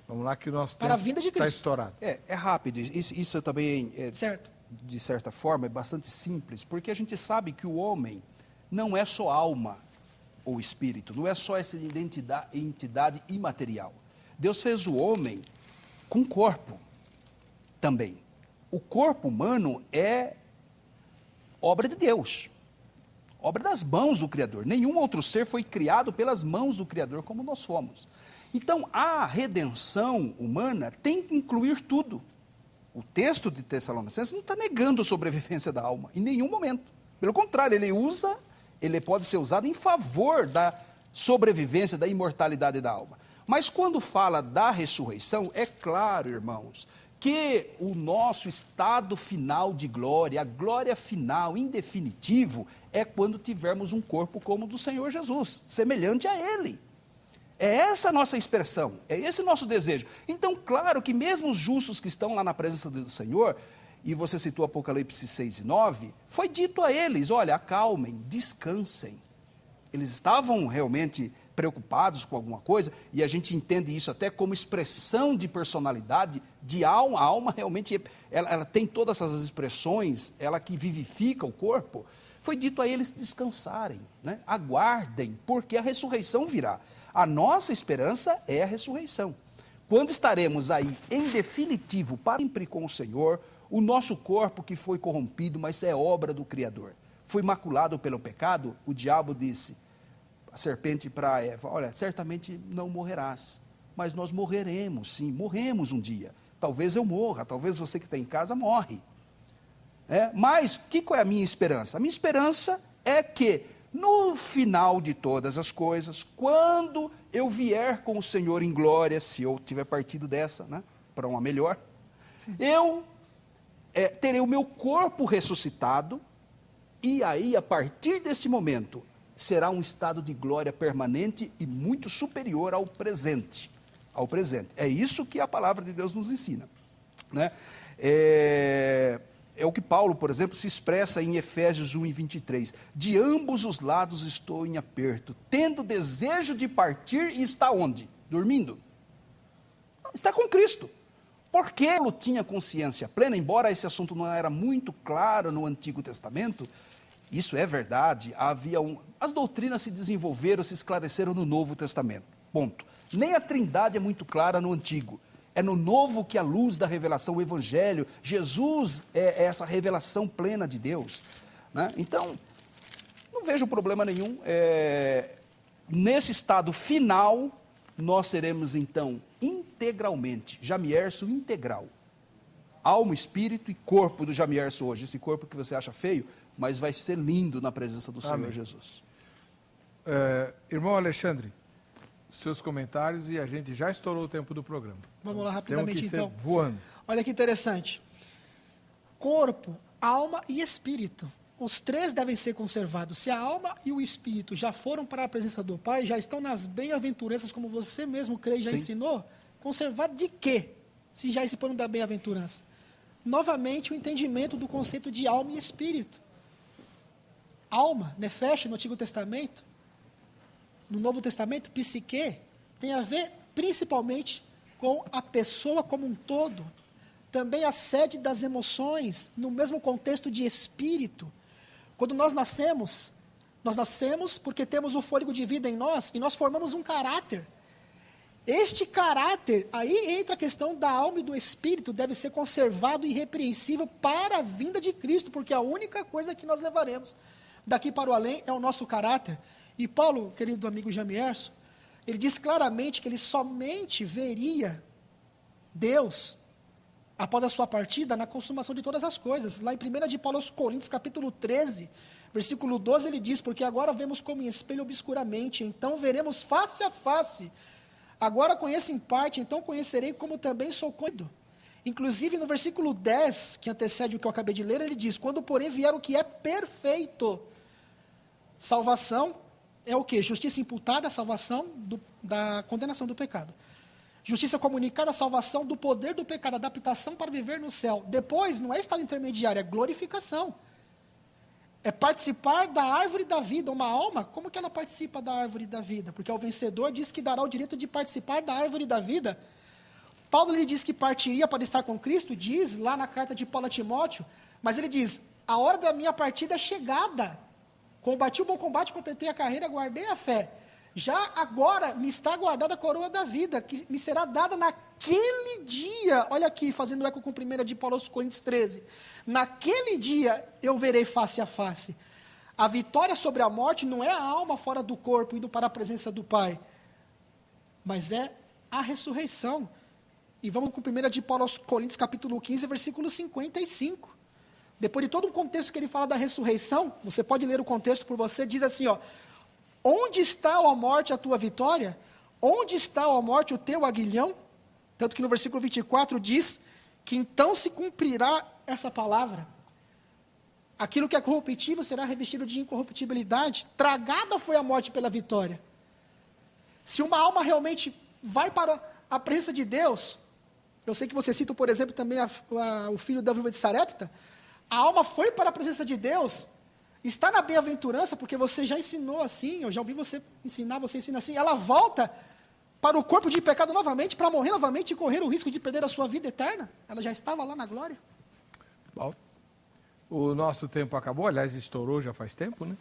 Vamos lá que o nosso Para a tempo vinda de está Cristo. estourado. É rápido. Isso também, Certo. de certa forma, é bastante simples, porque a gente sabe que o homem não é só alma ou espírito, não é só essa entidade imaterial. Deus fez o homem com corpo também. O corpo humano é obra de Deus, obra das mãos do Criador. Nenhum outro ser foi criado pelas mãos do Criador como nós fomos. Então, a redenção humana tem que incluir tudo. O texto de Tessalonicenses não está negando a sobrevivência da alma, em nenhum momento. Pelo contrário, ele pode ser usado em favor da sobrevivência, da imortalidade da alma. Mas quando fala da ressurreição, é claro, irmãos, que o nosso estado final de glória, a glória final, em definitivo, é quando tivermos um corpo como o do Senhor Jesus, semelhante a Ele. É essa a nossa expressão, é esse o nosso desejo. Então, claro que mesmo os justos que estão lá na presença do Senhor, e você citou Apocalipse 6 e 9, foi dito a eles, olha, acalmem, descansem. Eles estavam realmente preocupados com alguma coisa, e a gente entende isso até como expressão de personalidade, de alma. A alma realmente, ela tem todas essas expressões, ela que vivifica o corpo. Foi dito a eles descansarem, né? Aguardem, porque a ressurreição virá. A nossa esperança é a ressurreição. Quando estaremos aí, em definitivo, para sempre com o Senhor, o nosso corpo que foi corrompido, mas é obra do Criador, foi maculado pelo pecado, o diabo disse, a serpente para Eva, olha, certamente não morrerás, mas nós morreremos, sim, morremos um dia. Talvez eu morra, talvez você que está em casa morre. Mas, qual é a minha esperança? A minha esperança é que, no final de todas as coisas, quando eu vier com o Senhor em glória, se eu tiver partido dessa, né, para uma melhor, eu terei o meu corpo ressuscitado, e aí, a partir desse momento, será um estado de glória permanente e muito superior ao presente. É isso que a palavra de Deus nos ensina, né? É o que Paulo, por exemplo, se expressa em Efésios 1:23. De ambos os lados estou em aperto, tendo desejo de partir, e está onde? Dormindo. Está com Cristo. Porque Paulo tinha consciência plena, embora esse assunto não era muito claro no Antigo Testamento, isso é verdade, as doutrinas se desenvolveram, se esclareceram no Novo Testamento, ponto. Nem a Trindade é muito clara no Antigo. É no Novo que a luz da revelação, o Evangelho, Jesus é essa revelação plena de Deus, né? Então, não vejo problema nenhum. Nesse estado final, nós seremos então integralmente, Jamierso integral. Alma, espírito e corpo do Jamierso hoje. Esse corpo que você acha feio, mas vai ser lindo na presença do Senhor Jesus. Irmão Alexandre, seus comentários, e a gente já estourou o tempo do programa. Vamos lá rapidamente então. Voando. Olha que interessante. Corpo, alma e espírito. Os três devem ser conservados. Se a alma e o espírito já foram para a presença do Pai, já estão nas bem-aventuranças, como você mesmo crê e já ensinou, conservado de quê? Se já esse plano da bem-aventurança. Novamente, o entendimento do conceito de alma e espírito. Alma, nefesh, no Antigo Testamento, no Novo Testamento, psique, tem a ver principalmente com a pessoa como um todo. Também a sede das emoções, no mesmo contexto de espírito. Quando nós nascemos porque temos o fôlego de vida em nós e nós formamos um caráter. Este caráter, aí entra a questão da alma e do espírito, deve ser conservado e irrepreensível para a vinda de Cristo, porque a única coisa que nós levaremos daqui para o além é o nosso caráter. E Paulo, querido amigo Jamierso, ele diz claramente que ele somente veria Deus após a sua partida na consumação de todas as coisas. Lá em 1 de Paulo aos Coríntios, capítulo 13, versículo 12, ele diz, porque agora vemos como em espelho obscuramente, então veremos face a face. Agora conheço em parte, então conhecerei como também sou conhecido. Inclusive no versículo 10, que antecede o que eu acabei de ler, ele diz, quando porém vier o que é perfeito, salvação é o quê? Justiça imputada, salvação da condenação do pecado. Justiça comunicada, salvação do poder do pecado, adaptação para viver no céu. Depois, não é estado intermediário, é glorificação. É participar da árvore da vida. Uma alma, como que ela participa da árvore da vida? Porque ao vencedor diz que dará o direito de participar da árvore da vida. Paulo lhe diz que partiria para estar com Cristo, diz lá na carta de Paulo a Timóteo, mas ele diz, a hora da minha partida é chegada. Combati o bom combate, completei a carreira, guardei a fé. Já agora me está guardada a coroa da vida, que me será dada naquele dia. Olha aqui, fazendo eco com 1 de Paulo aos Coríntios 13. Naquele dia eu verei face a face. A vitória sobre a morte não é a alma fora do corpo, indo para a presença do Pai, mas é a ressurreição. E vamos com 1 de Paulo aos Coríntios, capítulo 15, versículo 55. Depois de todo um contexto que ele fala da ressurreição, você pode ler o contexto por você, diz assim, ó, onde está, ó morte, a tua vitória? Onde está, ó morte, o teu aguilhão? Tanto que no versículo 24 diz que então se cumprirá essa palavra. Aquilo que é corruptível será revestido de incorruptibilidade. Tragada foi a morte pela vitória. Se uma alma realmente vai para a presença de Deus, eu sei que você cita, por exemplo, também o filho da viúva de Sarepta, a alma foi para a presença de Deus, está na bem-aventurança, porque você já ensinou assim, eu já ouvi você ensinar, você ensina assim, ela volta para o corpo de pecado novamente, para morrer novamente e correr o risco de perder a sua vida eterna. Ela já estava lá na glória. Bom, o nosso tempo acabou, aliás, estourou já faz tempo, né?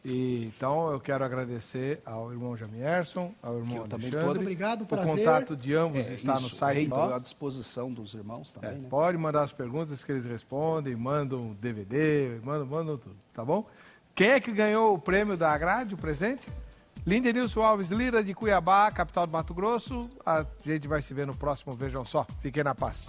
Então, eu quero agradecer ao irmão Jamierson, ao irmão Alexandre. Muito obrigado, um prazer. O contato de ambos está no site. À disposição dos irmãos também, né? Pode mandar as perguntas que eles respondem, mandam DVD, mandam tudo, tá bom? Quem é que ganhou o prêmio da grade, o presente? Lindenilson Alves Lira, de Cuiabá, capital do Mato Grosso. A gente vai se ver no próximo, vejam só. Fiquem na paz.